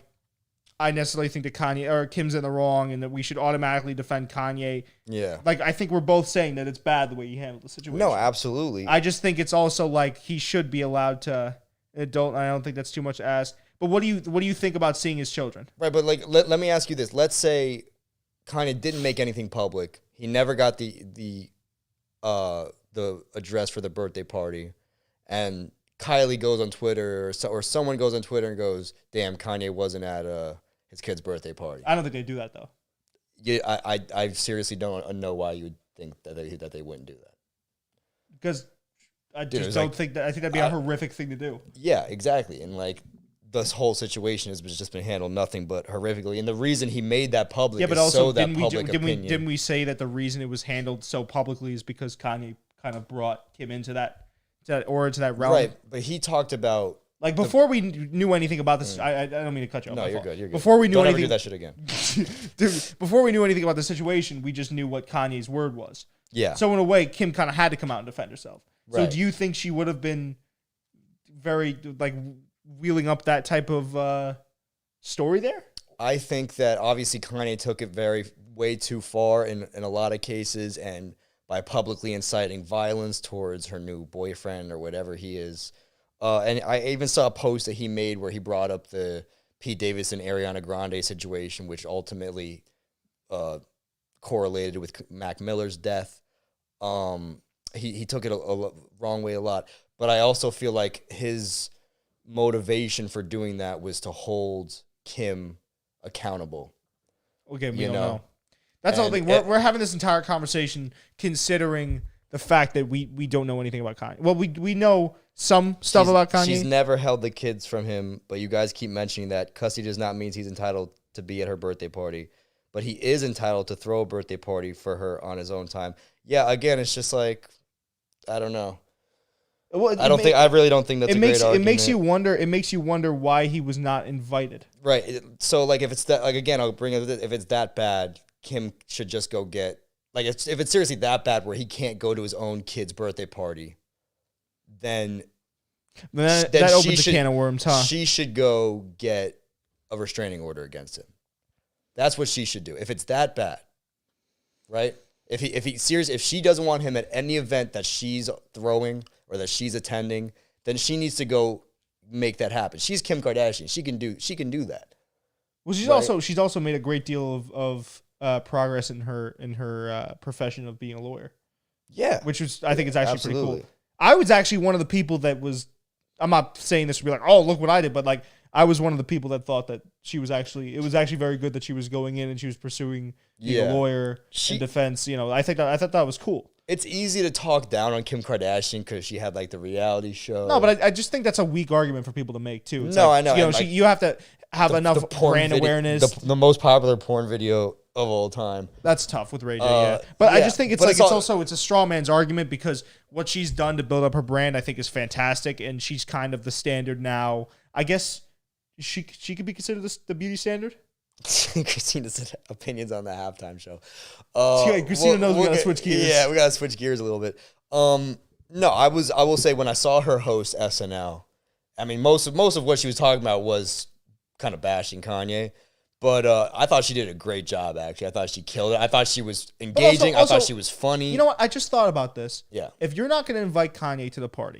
I necessarily think that Kanye or Kim's in the wrong and that we should automatically defend Kanye. Yeah. Like, I think we're both saying that it's bad the way he handled the situation. No, absolutely. I just think it's also like he should be allowed to adult. I don't think that's too much to ask. But what do you think about seeing his children? Right, but like let me ask you this. Let's say Kanye didn't make anything public. He never got the address for the birthday party, and Kylie goes on Twitter or someone goes on Twitter and goes, "Damn, Kanye wasn't at his kid's birthday party." I don't think they do that though. Yeah, I seriously don't know why you would think that they wouldn't do that. Because I just don't think that. I think that'd be a horrific thing to do. Yeah, exactly. And like this whole situation has just been handled nothing but horrifically. And the reason he made that public is so that public opinion. Didn't we say that the reason it was handled so publicly is because Kanye kind of brought Kim into that realm? Right, but he talked about like before we knew anything about this. I don't mean to cut you off. No, you're good. You're good. Before we knew don't anything, ever do that shit again. Dude, before we knew anything about the situation, we just knew what Kanye's word was. Yeah. So in a way, Kim kind of had to come out and defend herself. Right. So do you think she would have been very like wheeling up that type of story there? I think that obviously Kanye took it way too far in a lot of cases, and by publicly inciting violence towards her new boyfriend or whatever he is. And I even saw a post that he made where he brought up the Pete Davidson Ariana Grande situation, which ultimately correlated with Mac Miller's death. He took it a wrong way a lot, but I also feel like his motivation for doing that was to hold Kim accountable. Okay, we don't know. That's the whole thing. We're having this entire conversation considering the fact that we don't know anything about Kanye. Well, we know some stuff about Kanye. She's never held the kids from him, but you guys keep mentioning that custody does not mean he's entitled to be at her birthday party, but he is entitled to throw a birthday party for her on his own time. Yeah, again, it's just like, I don't know. Well, I really don't think that's a great argument. It makes you wonder why he was not invited. Right. So like if it's that, like again, I'll bring it. If it's that bad, Kim should just go get like if it's seriously that bad where he can't go to his own kid's birthday party, then that opens a can of worms, huh? She should go get a restraining order against him. That's what she should do. If it's that bad, right? If she doesn't want him at any event that she's throwing or that she's attending, then she needs to go make that happen. She's Kim Kardashian. She can do that. Well, she's also made a great deal of progress in her profession of being a lawyer. Yeah, which was I think it's actually absolutely. pretty cool. I was actually one of the people that was. I'm not saying this to be like, oh, look what I did, but like I was one of the people that thought that it was actually very good that she was going in and she was pursuing being a lawyer in defense. You know, I thought that was cool. It's easy to talk down on Kim Kardashian because she had like the reality show. No, but I just think that's a weak argument for people to make too. It's I know. You know, you have to have enough brand awareness. The most popular porn video of all time. That's tough with Ray J. Yeah, but I just think it's a straw man's argument because what she's done to build up her brand, I think, is fantastic, and she's kind of the standard now. I guess she could be considered the beauty standard. Christina's opinions on the halftime show. Christina knows we gotta switch gears. Yeah, we gotta switch gears a little bit. No, I will say when I saw her host SNL, I mean most of what she was talking about was kind of bashing Kanye. But I thought she did a great job, actually. I thought she killed it. I thought she was engaging. I thought she was funny. You know what? I just thought about this. Yeah. If you're not going to invite Kanye to the party.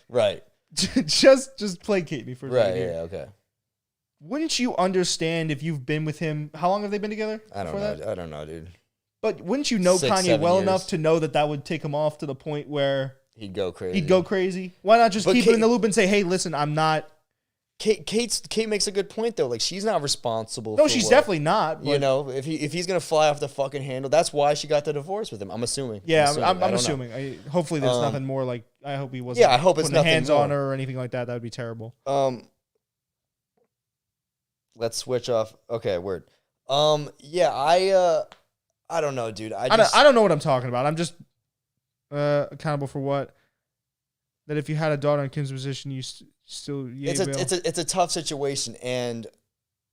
Right. just placate me for a second. Right, yeah, okay. Wouldn't you understand if you've been with him? How long have they been together? I don't know, dude. But wouldn't you know 6, Kanye 7 well years. enough to know that would take him off to the point where... He'd go crazy. Why not just keep him in the loop and say, hey, listen, I'm not... Kate makes a good point though. Like she's not responsible. No, she's definitely not. You know, if he's gonna fly off the fucking handle, that's why she got the divorce with him. I'm assuming. Yeah, I'm assuming. Hopefully, there's nothing more. Like I hope he wasn't. Yeah, I hope it's nothing hands more on her or anything like that. That would be terrible. Let's switch off. Okay, word. Yeah, I don't know, dude. I don't know what I'm talking about. I'm just accountable for what. That if you had a daughter in Kim's position, you still... It's a tough situation, and,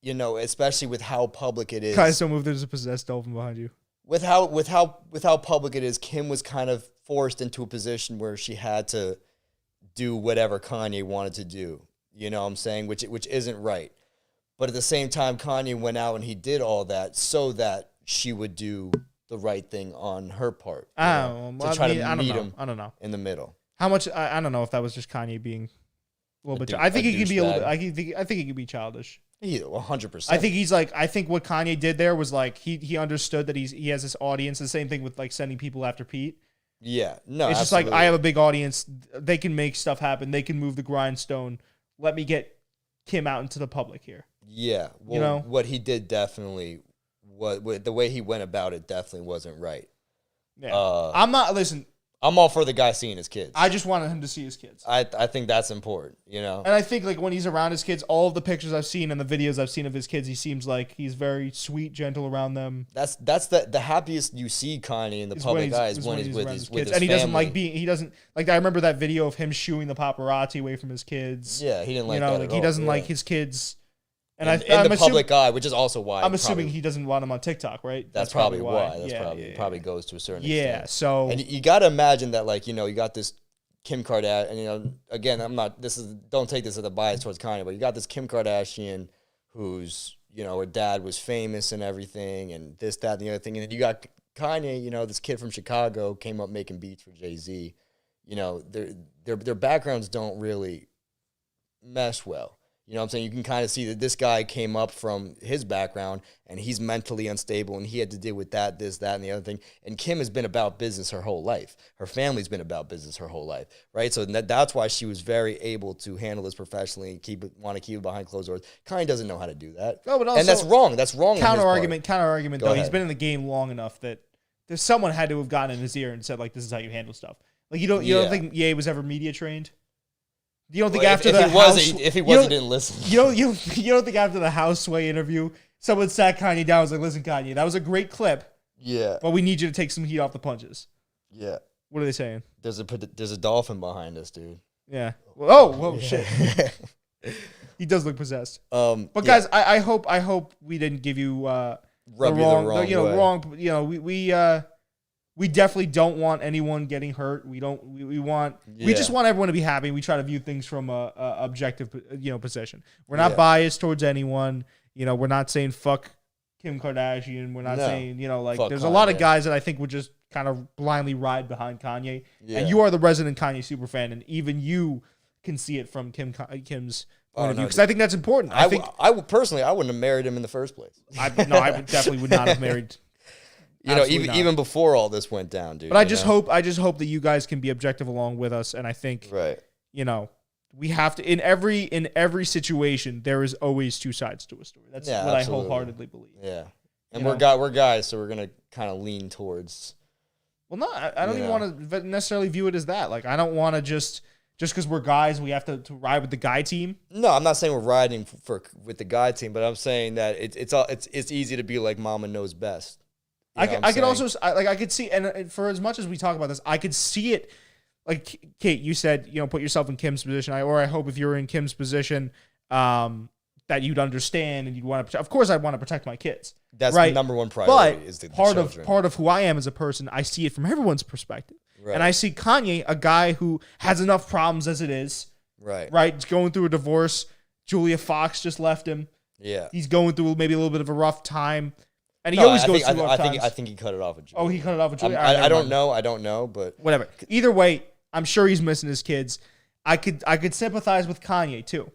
you know, especially with how public it is. Guys, don't move. There's a possessed dolphin behind you. With how public it is, Kim was kind of forced into a position where she had to do whatever Kanye wanted to do. You know what I'm saying? Which isn't right. But at the same time, Kanye went out and he did all that so that she would do the right thing on her part. To try to meet him in the middle. How much? I don't know if that was just Kanye being a little bit. I think he could be a little. I think he could be childish. Yeah, 100%. I think he's like. I think what Kanye did there was like he understood that he has this audience. The same thing with like sending people after Pete. Yeah, no, it's absolutely. just like I have a big audience. They can make stuff happen. They can move the grindstone. Let me get Kim out into the public here. Yeah, well, you know what he did definitely. What the way he went about it definitely wasn't right. Yeah, I'm not. Listen. I'm all for the guy seeing his kids. I just wanted him to see his kids. I think that's important, you know? And I think like when he's around his kids, all of the pictures I've seen and the videos I've seen of his kids, he seems like he's very sweet, gentle around them. That's the happiest you see Kanye in the public eye is when he's with his kids. And he family. doesn't like I remember that video of him shooing the paparazzi away from his kids. Yeah, he didn't like that at all. He doesn't like his kids. And in the public eye, which is also why I'm assuming he doesn't want him on TikTok, right? That's probably why. That's probably goes to a certain extent. Yeah, so and you got to imagine that, like, you know, you got this Kim Kardashian, and you know, again, don't take this as a bias towards Kanye, but you got this Kim Kardashian who's, you know, her dad was famous and everything, and this, that, and the other thing, and then you got Kanye, you know, this kid from Chicago came up making beats for Jay-Z. You know, their backgrounds don't really mesh well. You know what I'm saying? You can kind of see that this guy came up from his background and he's mentally unstable and he had to deal with that, this, that, and the other thing. And Kim has been about business her whole life. Her family's been about business her whole life, right? So that's why she was very able to handle this professionally and want to keep it behind closed doors. Kanye doesn't know how to do that. No, but also, and that's wrong. That's wrong. Counter argument though. Ahead. He's been in the game long enough that someone had to have gotten in his ear and said, like, this is how you handle stuff. Like, you don't think Ye was ever media trained? You don't think if he was, he didn't listen. You don't think after the Houseway interview, someone sat Kanye down and was like, listen, Kanye, that was a great clip. Yeah. But we need you to take some heat off the punches. Yeah. What are they saying? There's a dolphin behind us, dude. Yeah. Whoa, shit. He does look possessed. But guys, I hope we didn't give you the wrong way. We definitely don't want anyone getting hurt. We just want everyone to be happy. We try to view things from a objective, position. We're not biased towards anyone. You know, we're not saying fuck Kim Kardashian. We're not saying, there's a lot of guys that I think would just kind of blindly ride behind Kanye. Yeah. And you are the resident Kanye superfan, and even you can see it from Kim's point of view. Because I think that's important. I think personally, I wouldn't have married him in the first place. I definitely would not have married. Even before all this went down, dude. But I just hope that you guys can be objective along with us, and I think right. We have to in every situation there is always two sides to a story. That's what absolutely. I wholeheartedly believe. Yeah, and we're guys, so we're gonna kind of lean towards. Well, no, I don't even want to necessarily view it as that. Like, I don't want to just because we're guys, we have to ride with the guy team. No, I'm not saying we're riding with the guy team, but I'm saying that it's easy to be like Mama knows best. I could also I could see, and for as much as we talk about this, I could see it. Like Kate, you said, put yourself in Kim's position. I hope if you're in Kim's position, that you'd understand and you'd want to. Of course, I want to protect my kids. That's right? the number one priority. But is the part children. of who I am as a person, I see it from everyone's perspective, right. And I see Kanye, a guy who has enough problems as it is, right? Right, he's going through a divorce. Julia Fox just left him. Yeah, he's going through maybe a little bit of a rough time. And he always goes through rough times. I think he cut it off with Julia. Oh, he cut it off with Julia? I don't know, but whatever. Either way, I'm sure he's missing his kids. I could sympathize with Kanye, too.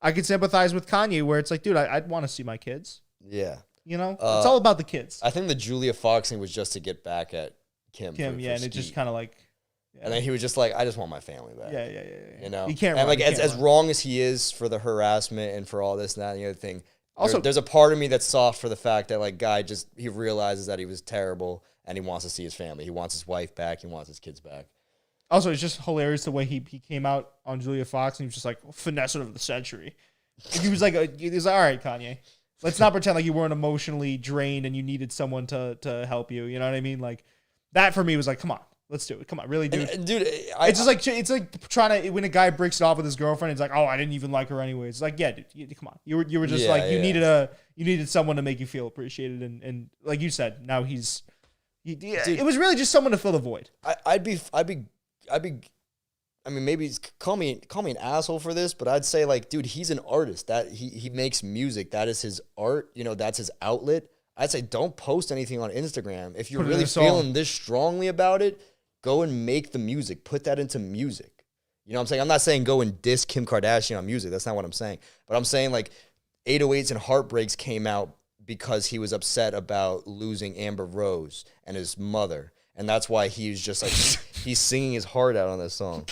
I could sympathize with Kanye where it's like, dude, I'd want to see my kids. Yeah. It's all about the kids. I think the Julia Fox thing was just to get back at Kim. And it just kind of like... Yeah. And then he was just like, I just want my family back. Yeah. He can't and run, as wrong as he is for the harassment and for all this and that and the other thing, also, there's a part of me that's soft for the fact that, like, guy he realizes that he was terrible and he wants to see his family. He wants his wife back. He wants his kids back. Also, it's just hilarious the way he came out on Julia Fox and he was just like, finesse of the century. He was like, all right, Kanye, let's not pretend like you weren't emotionally drained and you needed someone to help you. You know what I mean? Like, that for me was like, come on. Let's do it. Come on, really, dude. And, dude, it's like trying to when a guy breaks it off with his girlfriend. It's like, oh, I didn't even like her anyway. It's like, yeah, dude, come on. You were just you needed someone to make you feel appreciated, and like you said, now dude, it was really just someone to fill the void. I'd be. I mean, maybe call me an asshole for this, but I'd say, like, dude, he's an artist. That he makes music. That is his art. That's his outlet. I'd say don't post anything on Instagram if you're really feeling this strongly about it. Go and make the music. Put that into music. You know what I'm saying? I'm not saying go and diss Kim Kardashian on music. That's not what I'm saying. But I'm saying, like, 808s and Heartbreaks came out because he was upset about losing Amber Rose and his mother. And that's why he's just like, he's singing his heart out on this song.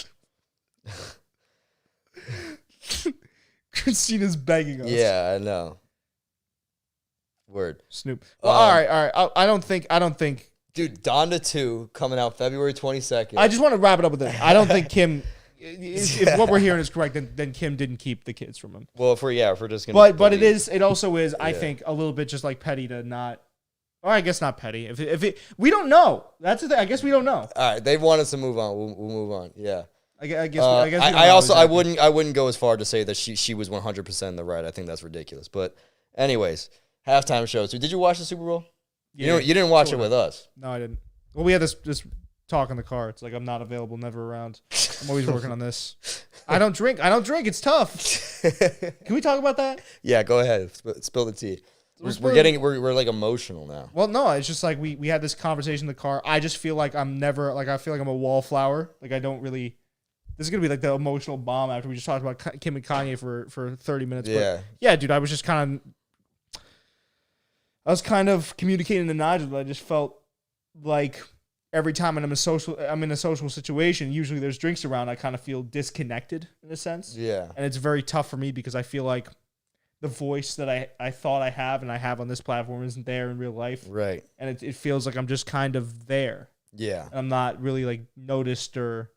Christina's begging us. Yeah, I know. Word. Snoop. Well, all right. I don't think. Dude, Donda 2 coming out February 22nd. I just want to wrap it up with this. I don't think Kim, if what we're hearing is correct, then Kim didn't keep the kids from him. Well, if we're just gonna. But it also is, I think, a little bit just like petty to not. Or I guess not petty. We don't know. That's the thing. I guess we don't know. All right, they want us to move on. We'll move on. Yeah. I guess. I wouldn't go as far to say that she was 100% in the right. I think that's ridiculous. But anyways, halftime show. So did you watch the Super Bowl? Yeah, you didn't watch it with us. No, I didn't. Well, we had this talk in the car. It's like, I'm not available, never around. I'm always working on this. I don't drink. It's tough. Can we talk about that? Yeah, go ahead. Spill the tea. We're like emotional now. Well, no, it's just like we had this conversation in the car. I just feel like I feel like I'm a wallflower. Like, I don't really. This is gonna be like the emotional bomb after we just talked about Kim and Kanye for 30 minutes. Yeah. But yeah, dude, I was kind of communicating to Nigel, but I just felt like every time I'm in a social situation, usually there's drinks around, I kind of feel disconnected in a sense. Yeah. And it's very tough for me because I feel like the voice that I thought I have and I have on this platform isn't there in real life. Right. And it feels like I'm just kind of there. Yeah. And I'm not really like noticed or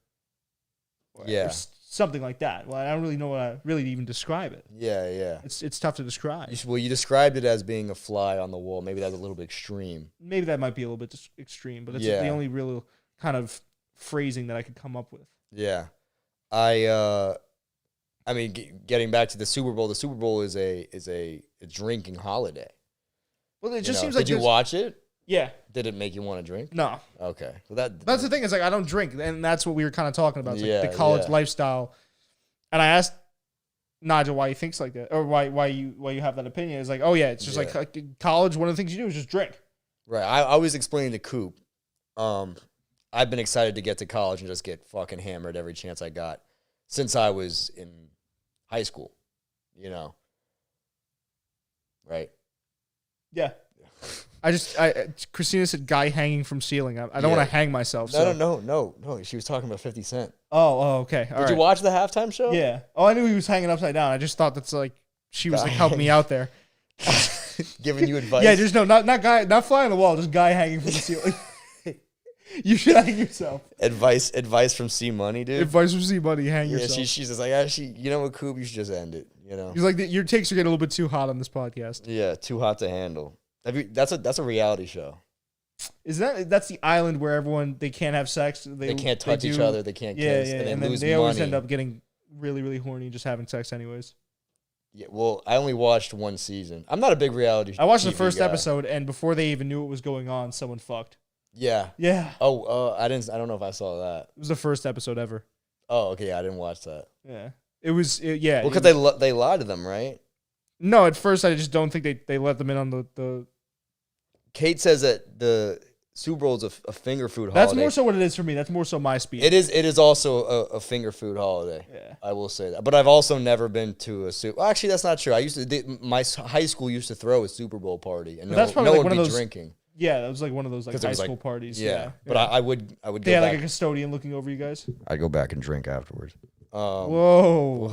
something like that. Well, I don't really know what I really even describe it. Yeah. It's tough to describe. You described it as being a fly on the wall. Maybe that's a little bit extreme. Maybe that might be a little bit extreme, but it's the only real kind of phrasing that I could come up with. Yeah. I mean, getting back to the Super Bowl is a drinking holiday. Well, it just seems like did you watch it? Yeah. Did it make you want to drink? No. Okay. So that's the thing. Is like I don't drink, and that's what we were kind of talking about. It's like the college lifestyle. And I asked Nigel why he thinks like that, or why you have that opinion. It's like, oh yeah, it's just like college. One of the things you do is just drink. Right. I was explaining to Coop. I've been excited to get to college and just get fucking hammered every chance I got since I was in high school, you know. Right? Yeah. Christina said guy hanging from ceiling. I don't want to hang myself. No. She was talking about 50 Cent. Oh, okay. Did you watch the halftime show? Yeah. Oh, I knew he was hanging upside down. I just thought that's like, she was like helping me out there. Giving you advice? Yeah, just not fly on the wall, just guy hanging from the ceiling. You should hang yourself. Advice from C Money, dude. Advice from C Money, hang yourself. She's just like, actually, you know what, Coop, you should just end it. You know, he's like, your takes are getting a little bit too hot on this podcast. Yeah, too hot to handle. That's a reality show. That's the island where everyone they can't have sex. They can't touch each other. They can't kiss. And then they always end up getting really, really horny just having sex anyways. Yeah, well, I only watched one season. I'm not a big reality. I watched the first episode, and before they even knew what was going on, someone fucked. Yeah. Yeah. Oh, I don't know if I saw that. It was the first episode ever. Oh, okay. Yeah, I didn't watch that. Yeah. It was. Yeah. Well, because they lied to them, right? No, at first I just don't think they let them in on the. Kate says that the Super Bowl is a finger food holiday. That's more so what it is for me. That's more so my speed. It is also a finger food holiday. Yeah. I will say that. But I've also never been to a Super. Well, actually, that's not true. My high school used to throw a Super Bowl party, and no one would be drinking. Yeah, that was like one of those like high school parties. Yeah. But I would go they had back. like a custodian looking over you guys. I'd go back and drink afterwards. Whoa.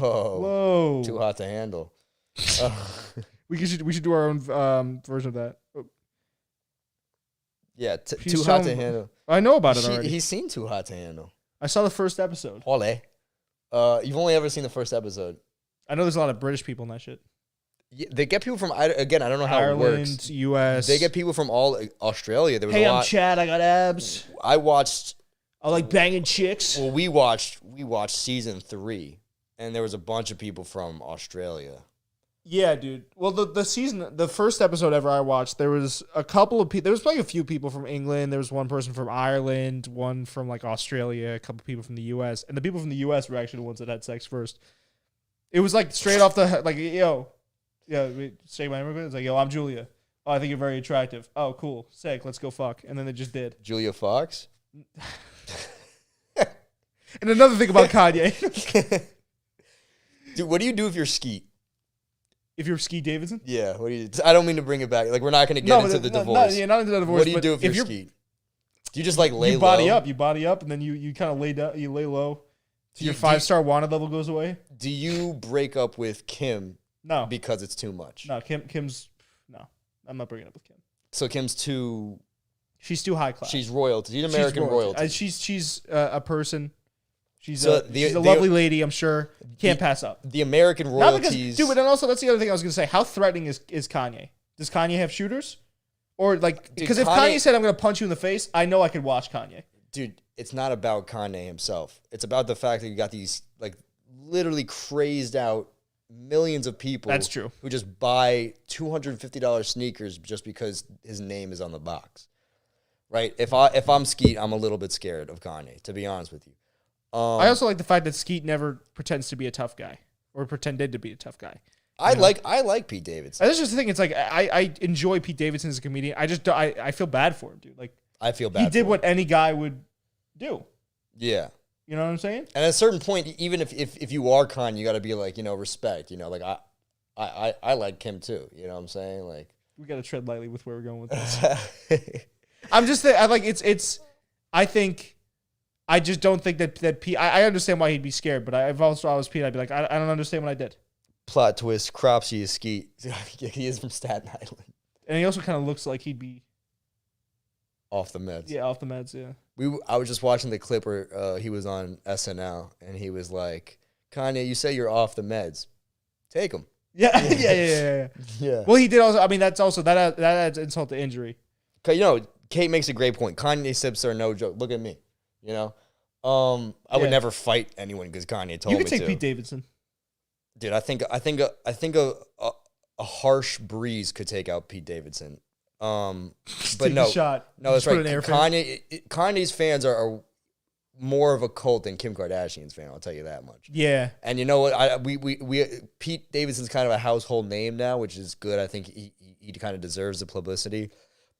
Too hot to handle. We should do our own version of that. Yeah, too hot to handle. I know about it already. He's seen Too Hot to Handle. I saw the first episode. Ole. You've only ever seen the first episode. I know there's a lot of British people in that shit. Yeah, they get people from, again, I don't know how Ireland, it works. U.S. They get people from all Australia. There was I'm Chad. I got abs. I like banging chicks. Well, we watched season 3, and there was a bunch of people from Australia. Yeah, dude. Well, the first episode ever I watched, there was a couple of people. There was like a few people from England. There was one person from Ireland, one from like Australia, a couple people from the U.S. And the people from the U.S. were actually the ones that had sex first. It was like straight off the like, yo, yeah, say my name. It's like, yo, I'm Julia. Oh, I think you're very attractive. Oh, cool, sick. Let's go fuck. And then they just did. Julia Fox. And another thing about Kanye, dude, what do you do if you're Skeet? If you're Skeet Davidson? Yeah, what do you do? I don't mean to bring it back. Like, we're not going to get into the divorce. Not into the divorce. What do you do if you're Skeet? Do you just like lay low? You body up, and then you kind of lay down. You lay low. So your 5-star wanted level goes away. Do you break up with Kim? No, because it's too much. No, Kim's no. I'm not breaking up with Kim. So Kim's too. She's too high class. She's royalty. She's American royalty. She's a person. She's a lovely lady, I'm sure. Can't pass up. The American royalties. Dude, but then also, that's the other thing I was going to say. How threatening is Kanye? Does Kanye have shooters? Or, like, because if Kanye said, I'm going to punch you in the face, I know I could watch Kanye. Dude, it's not about Kanye himself. It's about the fact that you got these, like, literally crazed out millions of people. That's true. Who just buy $250 sneakers just because his name is on the box. Right? If I'm Skeet, I'm a little bit scared of Kanye, to be honest with you. I also like the fact that Skeet never pretends to be a tough guy or pretended to be a tough guy. I like Pete Davidson. That's just the thing. It's like I enjoy Pete Davidson as a comedian. I feel bad for him, dude. Like I feel bad. He did what any guy would do. Yeah. You know what I'm saying? And at a certain point, even if you are Kanye, you got to be like, respect. Like I like him too. You know what I'm saying? Like we got to tread lightly with where we're going with this. I'm just I like it's. I think. I just don't think that Pete. I understand why he'd be scared, but if I was Pete, I'd be like, I don't understand what I did. Plot twist: Cropsy is Skeet. He is from Staten Island, and he also kind of looks like he'd be off the meds. Yeah, off the meds. Yeah. I was just watching the clip where he was on SNL, and he was like, "Kanye, you say you're off the meds. Take them." Yeah, yeah. Well, he did also. I mean, that's also that adds insult to injury. Kate makes a great point. Kanye sips are no joke. Look at me. I would never fight anyone because Kanye told me to. You could take Pete Davidson, dude. I think a harsh breeze could take out Pete Davidson. But no, that's right. Kanye's fans are more of a cult than Kim Kardashian's fan. I'll tell you that much. Yeah. And you know what? Pete Davidson's kind of a household name now, which is good. I think he kind of deserves the publicity,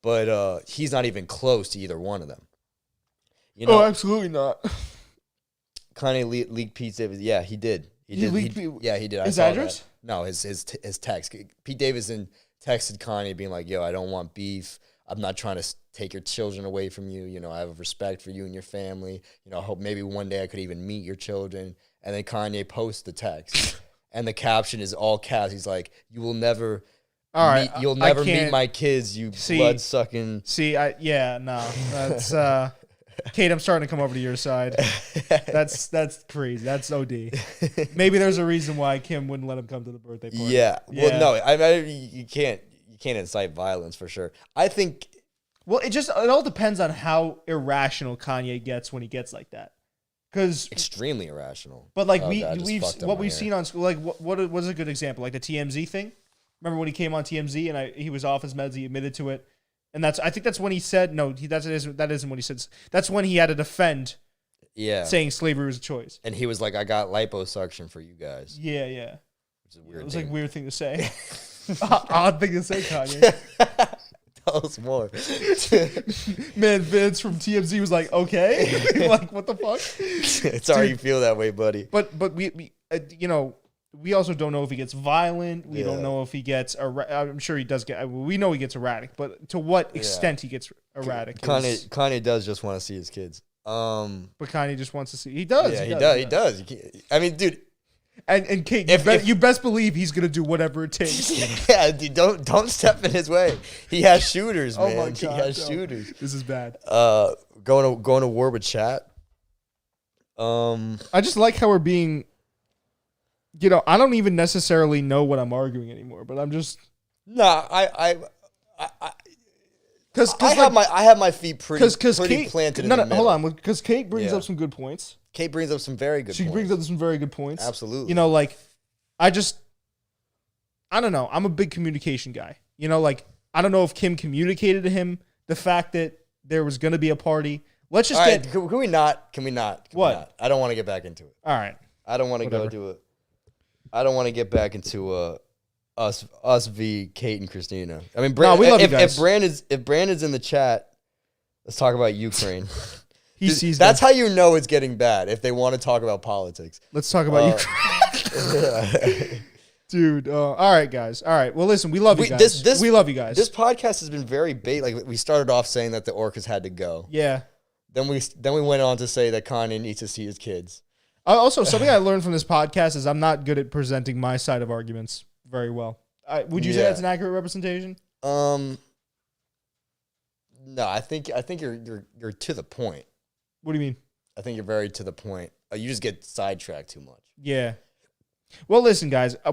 but he's not even close to either one of them. You know, absolutely not. Kanye leaked Pete Davidson. Yeah, he did. He did. Yeah, he did. His address? No, his text. Pete Davidson texted Kanye being like, "Yo, I don't want beef. I'm not trying to take your children away from you. You know, I have respect for you and your family. You know, I hope maybe one day I could even meet your children." And then Kanye posts the text, and the caption is all caps. He's like, "You will never, you'll never meet my kids. You blood sucking." That's Kate. I'm starting to come over to your side. That's crazy. That's OD. Maybe there's a reason why Kim wouldn't let him come to the birthday party. Yeah. Well, no, I you can't incite violence for sure. I think. Well, it all depends on how irrational Kanye gets when he gets like that. Because extremely irrational. But like we've seen on school, like what was a good example, like the TMZ thing. Remember when he came on TMZ and he was off his meds, he admitted to it, and I think that's when he said that isn't what he said. That's when he had to defend, saying slavery was a choice, and he was like, "I got liposuction for you guys." Yeah. Which is a weird. It was like a weird thing to say. Odd thing to say, Kanye. Tell us more. Man, Vince from TMZ was like, okay. Like, what the fuck? Sorry you feel that way, buddy. But we we also don't know if he gets violent. We don't know if he gets I'm sure he does get. We know he gets erratic, but to what extent he gets erratic? Kanye does just want to see his kids. But Kanye just wants to see. He does. Yeah, he does. I mean, dude. And Kate, you best believe he's gonna do whatever it takes. Yeah, dude, don't step in his way. He has shooters, man. Oh my God, he has shooters. This is bad. Going to war with chat. I just like how we're being. I don't even necessarily know what I'm arguing anymore, but I'm just. Nah, Because I have my feet pretty Kate, planted. Hold on, because Kate brings up some good points. Kate brings up some very good points. She brings up some very good points. Absolutely. I don't know. I'm a big communication guy. I don't know if Kim communicated to him the fact that there was going to be a party. Let's just get. Can we not? What? I don't want to get back into it. All right. I don't want to go to it. I don't want to get back into us v Kate and Christina. I mean, we love you guys. If Brandon's in the chat, let's talk about Ukraine. He sees that's how you know it's getting bad if they want to talk about politics. Let's talk about Ukraine. Dude, all right, guys. All right. Well, listen, we love you guys. We love you guys. This podcast has been very bait. Like, we started off saying that the orcas had to go. Yeah. Then we went on to say that Kanye needs to see his kids. Also, something I learned from this podcast is I'm not good at presenting my side of arguments very well. Would you say that's an accurate representation? No, I think you're to the point. What do you mean? I think you're very to the point. You just get sidetracked too much. Yeah. Well, listen, guys. I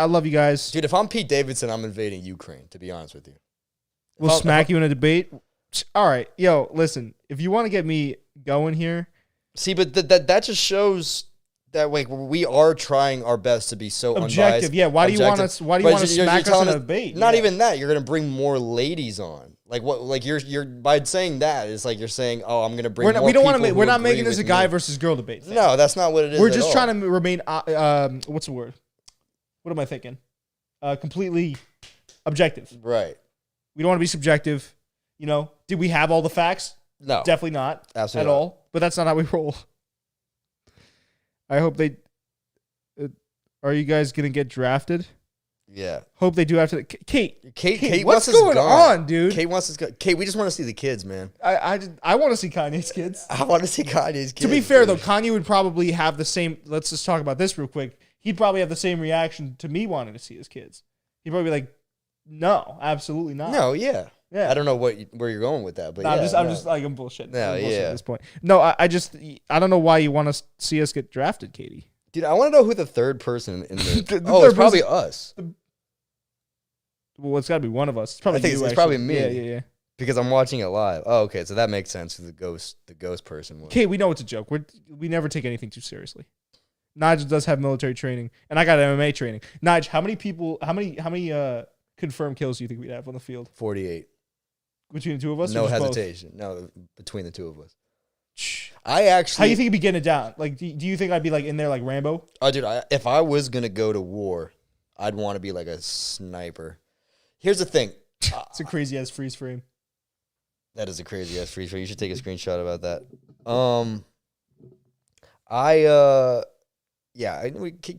love you guys. Dude, if I'm Pete Davidson, I'm invading Ukraine, to be honest with you. We'll smack you in a debate. All right. Yo, listen. If you want to get me going here. See, but that just shows that we are trying our best to be so objective. Unbiased. Yeah. Why do you want to smack us in a debate? Not even that. You're going to bring more ladies on. Like what? Like you're by saying that, it's like you're saying, oh, I'm gonna bring. We're not making this a guy versus girl debate thing. No, that's not what it is. We're just trying to remain. What's the word? What am I thinking? Completely objective. Right. We don't want to be subjective. Did we have all the facts? No, definitely not. Absolutely at not. all. But that's not how we roll. I hope they. Are you guys gonna get drafted? Yeah. Hope they do after Kate, what's going on, dude? Kate wants us go. Kate, we just want to see the kids, man. I want to see Kanye's kids. I want to see Kanye's kids. To be fair, though, Kanye would probably have the same. Let's just talk about this real quick. He'd probably have the same reaction to me wanting to see his kids. He'd probably be like, "No, absolutely not." No, yeah. I don't know where you're going with that, but I'm just like I'm bullshitting. No, I'm bullshitting at this point. No, I don't know why you want to see us get drafted, Katie. Dude, I want to know who the third person in the. It's probably us. Well, it's got to be one of us. It's probably I think you, it's probably me. Yeah. Because I'm watching it live. Oh, okay. So that makes sense who the ghost person was. Okay, we know it's a joke. We never take anything too seriously. Nigel does have military training, and I got MMA training. Nigel, how many confirmed kills do you think we'd have on the field? 48. Between the two of us? No hesitation. No, between the two of us. How do you think you'd be getting it down? Like, do you think I'd be like in there like Rambo? Oh, dude, if I was gonna go to war, I'd want to be like a sniper. Here's the thing. It's a crazy ass freeze frame. That is a crazy ass freeze frame. You should take a screenshot about that.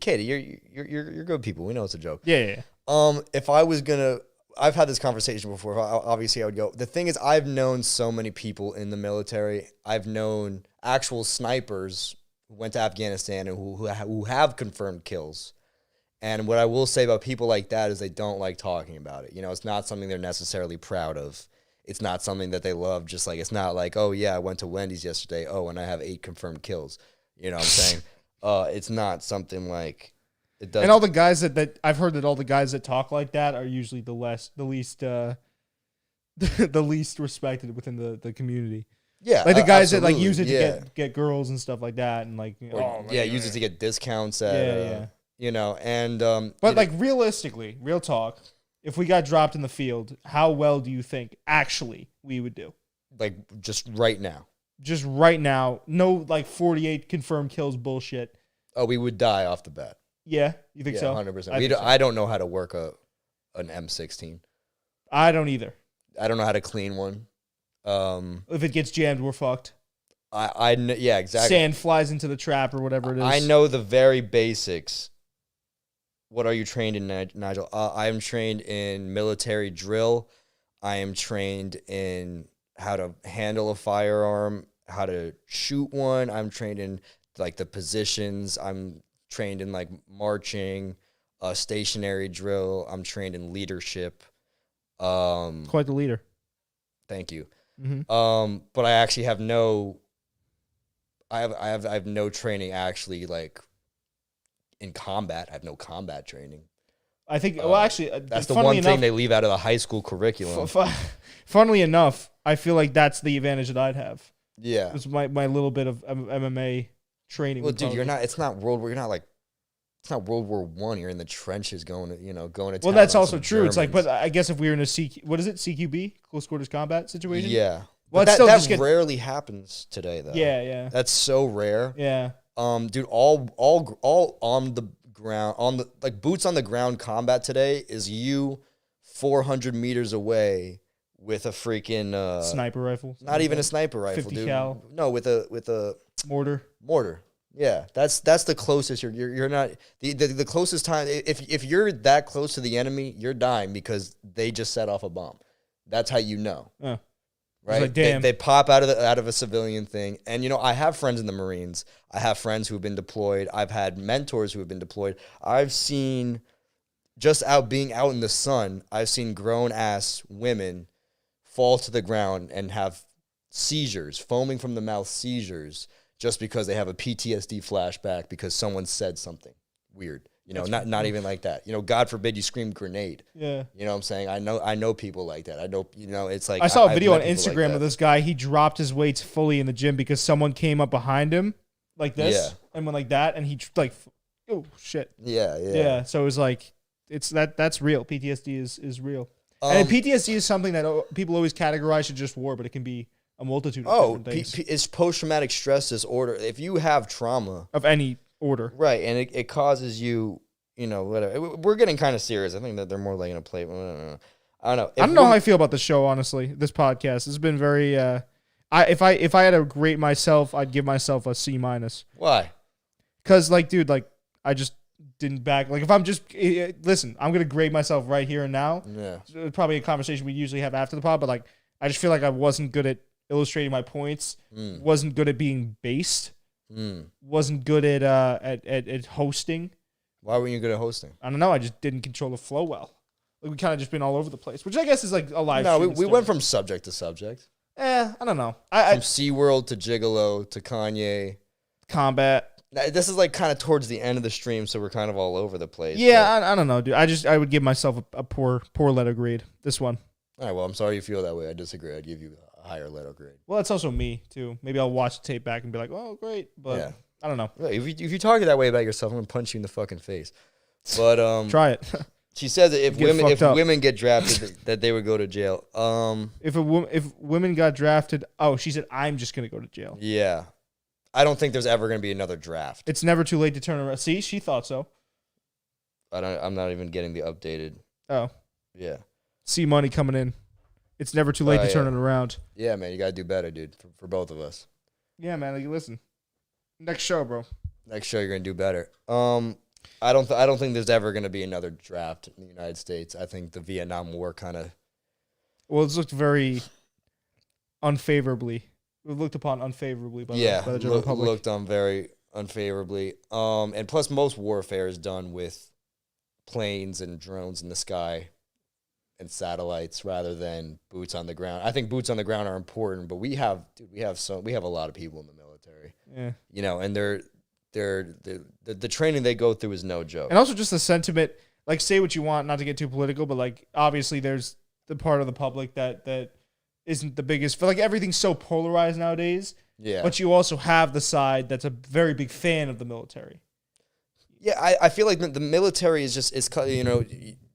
Katie, you're good people. We know it's a joke. Yeah. If I was gonna, I've had this conversation before. Obviously, I would go. The thing is, I've known so many people in the military. I've known actual snipers who went to Afghanistan and who have confirmed kills. And what I will say about people like that is they don't like talking about it. You know, it's not something they're necessarily proud of. It's not something that they love. Just like, it's not like, oh yeah, I went to Wendy's yesterday. Oh, and I have 8 confirmed kills. You know what I'm saying? It's not something like it does. And all the guys that I've heard that all the guys that talk like that are usually the least the least respected within the community. Yeah, like the guys that like absolutely. use it to get girls and stuff like that, and like use it to get discounts at you know, and but like realistically, real talk, if we got dropped in the field, how well do you think actually we would do? Like just right now. Just right now, no like 48 confirmed kills bullshit. Oh, we would die off the bat. Yeah, you think so? 100%. I don't know how to work an M16. I don't either. I don't know how to clean one. If it gets jammed, we're fucked. Yeah, exactly. Sand flies into the trap or whatever it is. I know the very basics. What are you trained in, Nigel? I am trained in military drill. I am trained in how to handle a firearm, how to shoot one. I'm trained in like the positions. I'm trained in like marching, stationary drill. I'm trained in leadership. Quite the leader. Thank you. Mm-hmm. But I actually have no. I have no training actually like in combat. I have no combat training. I think. Well, actually, that's the one thing they leave out of the high school curriculum. Funnily enough, I feel like that's the advantage that I'd have. Yeah, it's my little bit of MMA training. Well, dude, you're not. It's not World War. You're not like. It's not World War I. You're in the trenches going to. Well, that's also true. Germans. It's like, but I guess if we were in a what is it, CQB, close quarters combat situation? Yeah. Well, that rarely happens today, though. Yeah. That's so rare. Yeah. Dude, all on the ground, like boots on the ground combat today is you 400 meters away with a freaking sniper rifle. Not even a sniper rifle, 50 dude. cal. No, with a mortar. Yeah, that's the closest. You're not the closest time. If you're that close to the enemy, you're dying because they just set off a bomb. That's how you know. Right? Like, damn. They pop out of a civilian thing. And I have friends in the Marines. I have friends who have been deployed. I've had mentors who have been deployed. I've seen just being out in the sun, I've seen grown ass women fall to the ground and have seizures, foaming from the mouth seizures, just because they have a PTSD flashback because someone said something weird. Not even like that. God forbid you scream grenade. Yeah. You know what I'm saying? I know people like that. I know, it's like. I saw a video on Instagram of this guy. He dropped his weights fully in the gym because someone came up behind him like this and went like that. And he like, oh shit. Yeah. So it was like, that's real. PTSD is real. And PTSD is something that people always categorize as just war, but it can be a multitude of different things. It's post-traumatic stress disorder. If you have trauma of any order, right, and it causes you, whatever. We're getting kind of serious. I think that they're more laying a plate. I don't know. I don't know how I feel about this show. Honestly, this podcast has been very. If I had to rate myself, I'd give myself a C-. Why? Because dude, I just didn't back. If I'm just listen, I'm gonna grade myself right here and now. Yeah, it's probably a conversation we usually have after the pod, but I just feel like I wasn't good at illustrating my points. Wasn't good at being based. Wasn't good at hosting. Why weren't you good at hosting? I don't know. I just didn't control the flow well. We kind of just been all over the place, which I guess is like a live. No, we went from subject to subject. I don't know. From SeaWorld to Gigolo to Kanye. Combat. This is kind of towards the end of the stream, so we're kind of all over the place. Yeah, I don't know, dude. I would give myself a poor letter grade. This one. All right, well, I'm sorry you feel that way. I disagree. I'd give you a higher letter grade. Well, that's also me, too. Maybe I'll watch the tape back and be like, oh, great. But I don't know. If you talk that way about yourself, I'm going to punch you in the fucking face. But try it. She says that if women get drafted, that they would go to jail. If women got drafted, she said, I'm just going to go to jail. Yeah. I don't think there's ever going to be another draft. It's never too late to turn around. See, she thought so. I'm not even getting the updated. Oh. Yeah. See money coming in. It's never too late to turn it around. Yeah, man, you gotta do better, dude, for both of us. Yeah, man. Like, listen, next show, bro. Next show, you're gonna do better. I don't think there's ever gonna be another draft in the United States. I think the Vietnam War kind of. Well, it's looked very unfavorably. Looked upon unfavorably by the general public. Looked on very unfavorably. And plus, most warfare is done with planes and drones in the sky and satellites rather than boots on the ground. I think boots on the ground are important, but we have a lot of people in the military. Yeah, you know, and the training they go through is no joke. And also just the sentiment. Like, say what you want, not to get too political, but like obviously there's the part of the public that isn't the biggest. For like everything's so polarized nowadays. Yeah. But you also have the side that's a very big fan of the military. Yeah, I feel like the military is just, you know,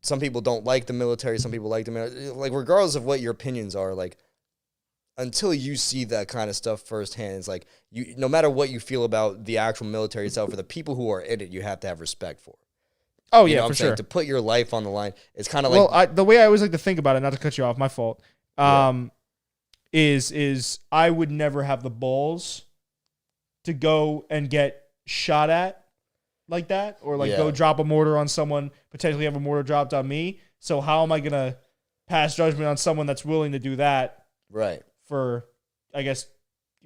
some people don't like the military, some people like the military. Like, regardless of what your opinions are, like, until you see that kind of stuff firsthand, it's like, no matter what you feel about the actual military itself, for the people who are in it, you have to have respect for. Oh, you yeah, know what for I'm saying? sure. To put your life on the line, it's kind of like... Well, the way I always like to think about it, not to cut you off, my fault, is I would never have the balls to go and get shot at like that, or like go drop a mortar on someone, potentially have a mortar dropped on me. So how am I going to pass judgment on someone that's willing to do that? Right. For, I guess,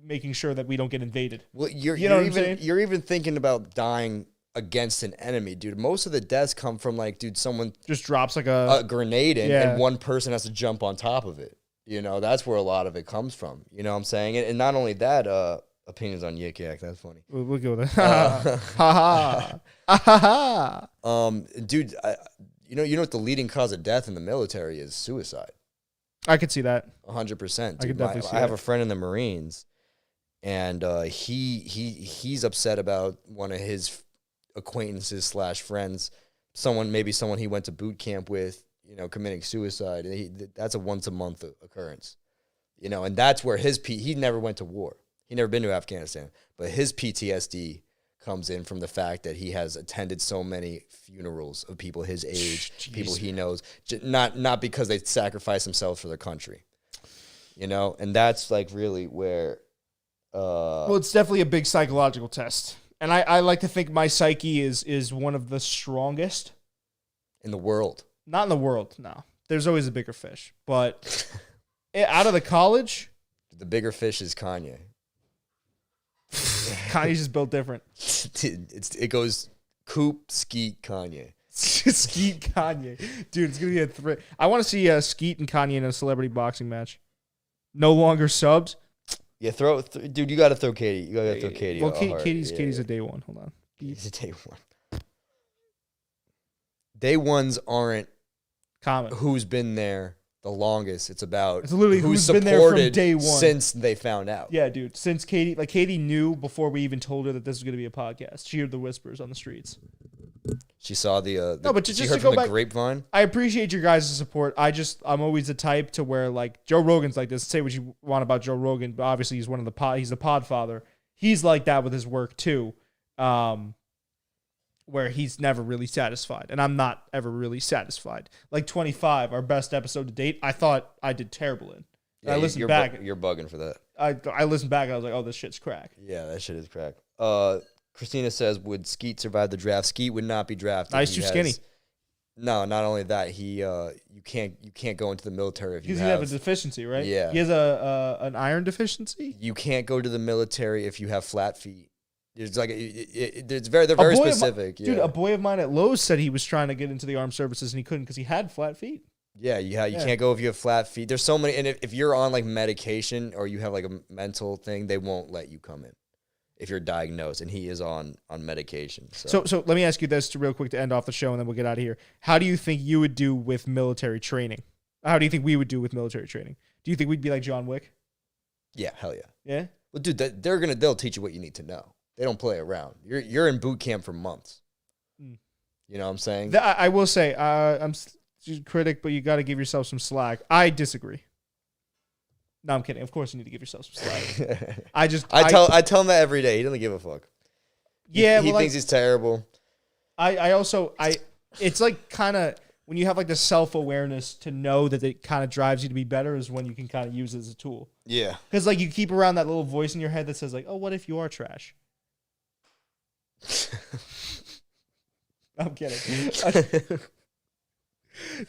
making sure that we don't get invaded. Well, you know what I'm saying? You're even thinking about dying against an enemy, dude. Most of the deaths come from, like, dude, someone just drops like a grenade in, and one person has to jump on top of it. You know, that's where a lot of it comes from. You know what I'm saying? And not only that, opinions on Yik Yak. That's funny. We'll go with that. Ha ha. Dude, you know what the leading cause of death in the military is? Suicide. I could see that. 100%. I could definitely see I have a friend in the Marines, and he's upset about one of his acquaintances / friends, someone he went to boot camp with, you know, committing suicide. That's a once a month occurrence, you know, and that's where he never went to war. He never been to Afghanistan, but his PTSD comes in from the fact that he has attended so many funerals of people his age, Jeez. People he knows, not because they sacrificed themselves for their country, you know, and that's like really where. Well, it's definitely a big psychological test, and I like to think my psyche is one of the strongest in the world. Not in the world, no. There's always a bigger fish, but out of the college, the bigger fish is Kanye. Kanye's just built different. It goes Coop, Skeet, Kanye. Skeet, Kanye. Dude, it's going to be a threat. I want to see Skeet and Kanye in a celebrity boxing match. No longer subbed. Yeah, dude, you got to throw Katie. You got to throw Katie. Well, Katie's a day one. Hold on. He's a day one. Day ones aren't common. Who's been there the longest. It's literally who's been there from day one since they found out. Yeah, dude. Since Katie knew before we even told her that this was going to be a podcast. She heard the whispers on the streets. She saw the no, but she just heard to go from the back, grapevine. I appreciate your guys' support. I'm always the type to where, like, Joe Rogan's like this. Say what you want about Joe Rogan, but obviously he's he's the podfather. He's like that with his work too. Where he's never really satisfied. And I'm not ever really satisfied. Like 25, our best episode to date, I thought I did terrible in. Yeah, I listened back. You're bugging for that. I listened back, I was like, oh, this shit's crack. Yeah, that shit is crack. Christina says, would Skeet survive the draft? Skeet would not be drafted. He's too skinny. No, not only that, you can't go into the military if you have a deficiency, right? Yeah. He has an iron deficiency? You can't go to the military if you have flat feet. It's like they're very specific. Dude, a boy of mine at Lowe's said he was trying to get into the armed services and he couldn't because he had flat feet. Yeah, you can't go if you have flat feet. There's so many, and if you're on like medication or you have like a mental thing, they won't let you come in if you're diagnosed. And he is on medication. So let me ask you this real quick to end off the show, and then we'll get out of here. How do you think you would do with military training? How do you think we would do with military training? Do you think we'd be like John Wick? Yeah, hell yeah. Yeah. Well, dude, they'll teach you what you need to know. They don't play around. You're in boot camp for months. You know what I'm saying? I will say, I'm a critic, but you got to give yourself some slack. I disagree. No, I'm kidding. Of course you need to give yourself some slack. I tell him that every day. He doesn't give a fuck. Yeah, he thinks he's terrible. It's like kind of when you have like the self-awareness to know that it kind of drives you to be better is when you can kind of use it as a tool. Yeah. Because like you keep around that little voice in your head that says like, oh, what if you are trash? I'm kidding.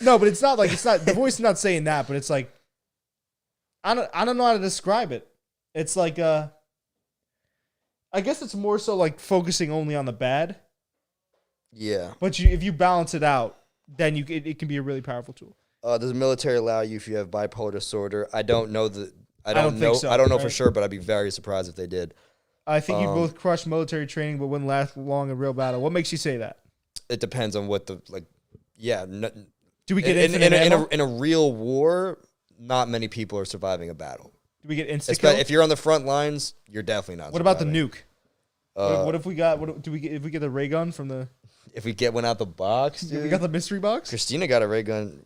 No, but it's not the voice is not saying that, but it's like I don't know how to describe it. It's like I guess it's more so like focusing only on the bad. Yeah. But if you balance it out, then it can be a really powerful tool. Does the military allow you if you have bipolar disorder? I don't know I don't think so, I don't know right? for sure, but I'd be very surprised if they did. I think you both crush military training, but wouldn't last long in real battle. What makes you say that? It depends on what the like. Yeah. Do we get in a real war? Not many people are surviving a battle. Do we get insta kill? If you're on the front lines, you're definitely not. What surviving. about the nuke? What if we got? If we get the ray gun from the? If we get one out the box, dude. We got the mystery box. Christina got a ray gun.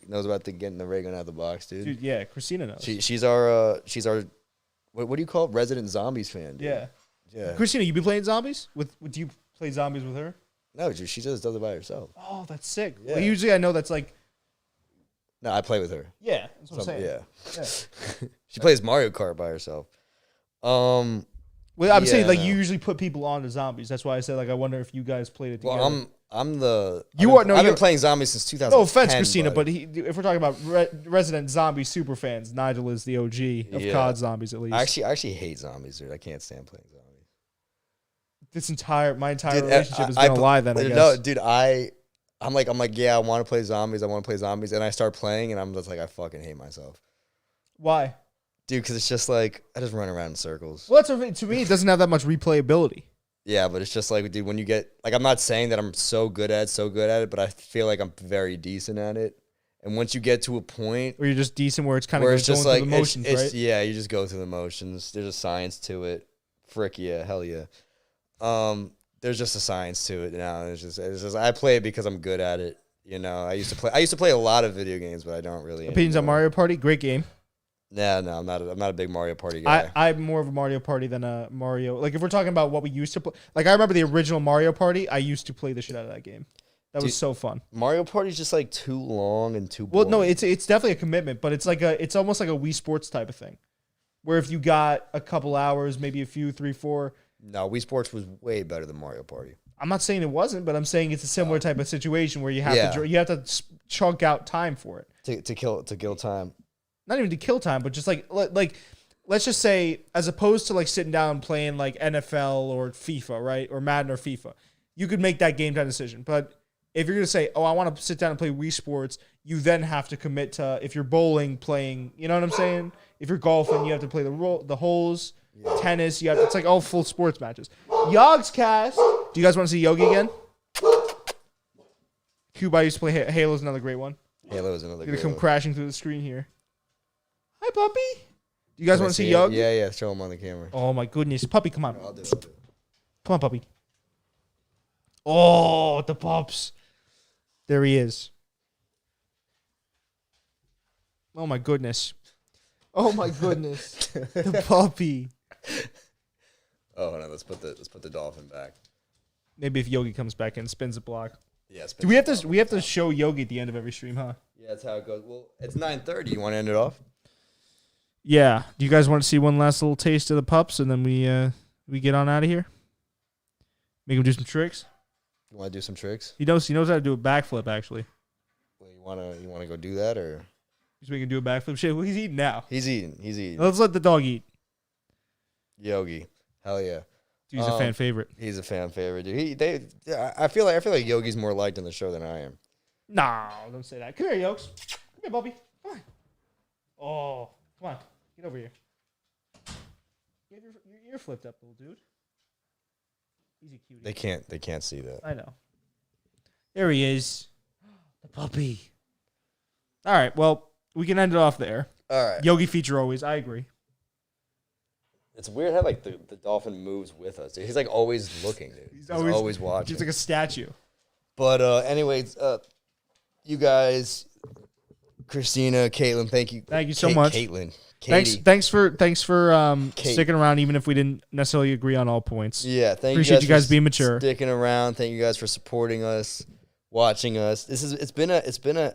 Knows about getting the ray gun out of the box, dude. Dude, yeah, Christina knows. She's our what do you call it? Resident Zombies fan, dude. Yeah. Yeah. Christina, you be playing zombies? Do you play zombies with her? No, dude, she just does it by herself. Oh, that's sick. Yeah. Well, usually I know that's like. No, I play with her. Yeah, that's what I'm saying. Yeah. She plays Mario Kart by herself. Well, I'm saying like you usually put people on to zombies. That's why I said like I wonder if you guys played it together. Well, I've been playing zombies since 2010. No offense, Christina, but if we're talking about resident zombie super fans, Nigel is the OG of COD zombies at least. I actually hate zombies, dude. I can't stand playing zombies. My entire relationship is gonna lie then. I guess. No, dude, I'm like, yeah, I want to play zombies. And I start playing, and I'm just like, I fucking hate myself. Why? Dude, because it's just like, I just run around in circles. Well, to me, it doesn't have that much replayability. Yeah, but it's just like, dude, when you get, like, I'm not saying that I'm so good at it, but I feel like I'm very decent at it. And once you get to a point where you're just decent, where it's kind of going through the motions, right? Yeah, you just go through the motions. There's a science to it. Frick yeah, hell yeah. There's just a science to it now. It's just I play it because I'm good at it. You know, I used to play a lot of video games, but I don't really. Opinions on Mario Party? Great game. No, I'm not a big Mario Party guy. I'm more of a Mario Party than a Mario. Like if we're talking about what we used to play, like I remember the original Mario Party. I used to play the shit out of that game. That was so fun. Mario Party's just like too long and too boring. Well, no, it's definitely a commitment, but it's almost like a Wii Sports type of thing, where if you got a couple hours, maybe a few, 3, 4. No, Wii Sports was way better than Mario Party. I'm not saying it wasn't, but I'm saying it's a similar type of situation where you have to chunk out time for it to kill time. Not even to kill time, but just like let's just say, as opposed to like sitting down and playing like NFL or FIFA, right, or Madden or FIFA, you could make that game time decision. But if you're gonna say, oh, I want to sit down and play Wii Sports, you then have to commit to, if you're bowling, playing, you know what I'm saying? If you're golfing, you have to play the holes. Yeah. Tennis, it's like all full sports matches. Yogg's Cast. Do you guys want to see Yogi again? Coop, I used to play Halo's another great one. Halo's another great one. Gonna come crashing through the screen here. Hi, puppy. Do you guys want to see Yogi? Yeah. Show him on the camera. Oh my goodness, puppy, come on. I'll do it. Come on, puppy. Oh, the pups. There he is. Oh my goodness. Oh my goodness. The puppy. Oh no, let's put the dolphin back. Maybe if Yogi comes back in, spins a block. Yeah. Do we have to show Yogi at the end of every stream, huh? Yeah, that's how it goes. Well, it's 9:30. You want to end it off? Yeah. Do you guys want to see one last little taste of the pups, and then we get on out of here? Make him do some tricks. You want to do some tricks? He knows how to do a backflip. Actually. Well, you wanna go do that, or he's making do a backflip? Shit. Well, he's eating now. He's eating. Let's let the dog eat. Yogi, hell yeah. Dude, he's a fan favorite. He's a fan favorite, dude. I feel like Yogi's more liked on the show than I am. No, don't say that. Come here, Yokes. Come here, Bobby. Come on. Oh, come on. Get over here. You have your ear flipped up, little dude. Easy, cutie. They can't see that. I know. There he is. The puppy. All right, well, we can end it off there. All right. Yogi feature always. I agree. It's weird how like the dolphin moves with us. He's like always looking, dude. He's always watching. He's like a statue. But anyways, you guys, Christina, Caitlin, thank you. Thank you so much. Caitlin. Katie. Thanks for sticking around even if we didn't necessarily agree on all points. Yeah, appreciate you guys being mature. Sticking around. Thank you guys for supporting us. watching us. It's been a.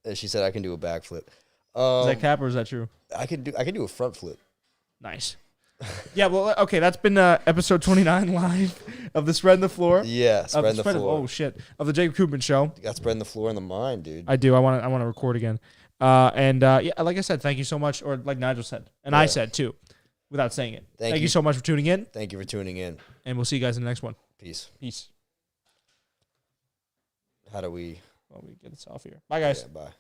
As she said, I can do a backflip. Is that cap or is that true? I can do a front flip. Nice. Yeah, well, okay, that's been episode 29 live of the Spreading the Floor. Yeah, spreading the floor. Oh shit, of the Jacob Cooperman Show. You got spreading the floor in the mind, dude. I do. I want to record again. Yeah, like I said, thank you so much, or like Nigel said, and I said too, without saying it. Thank you so much for tuning in. Thank you for tuning in. And we'll see you guys in the next one. Peace. Peace. How do we? Well, we get this off here. Bye, guys. Yeah, bye.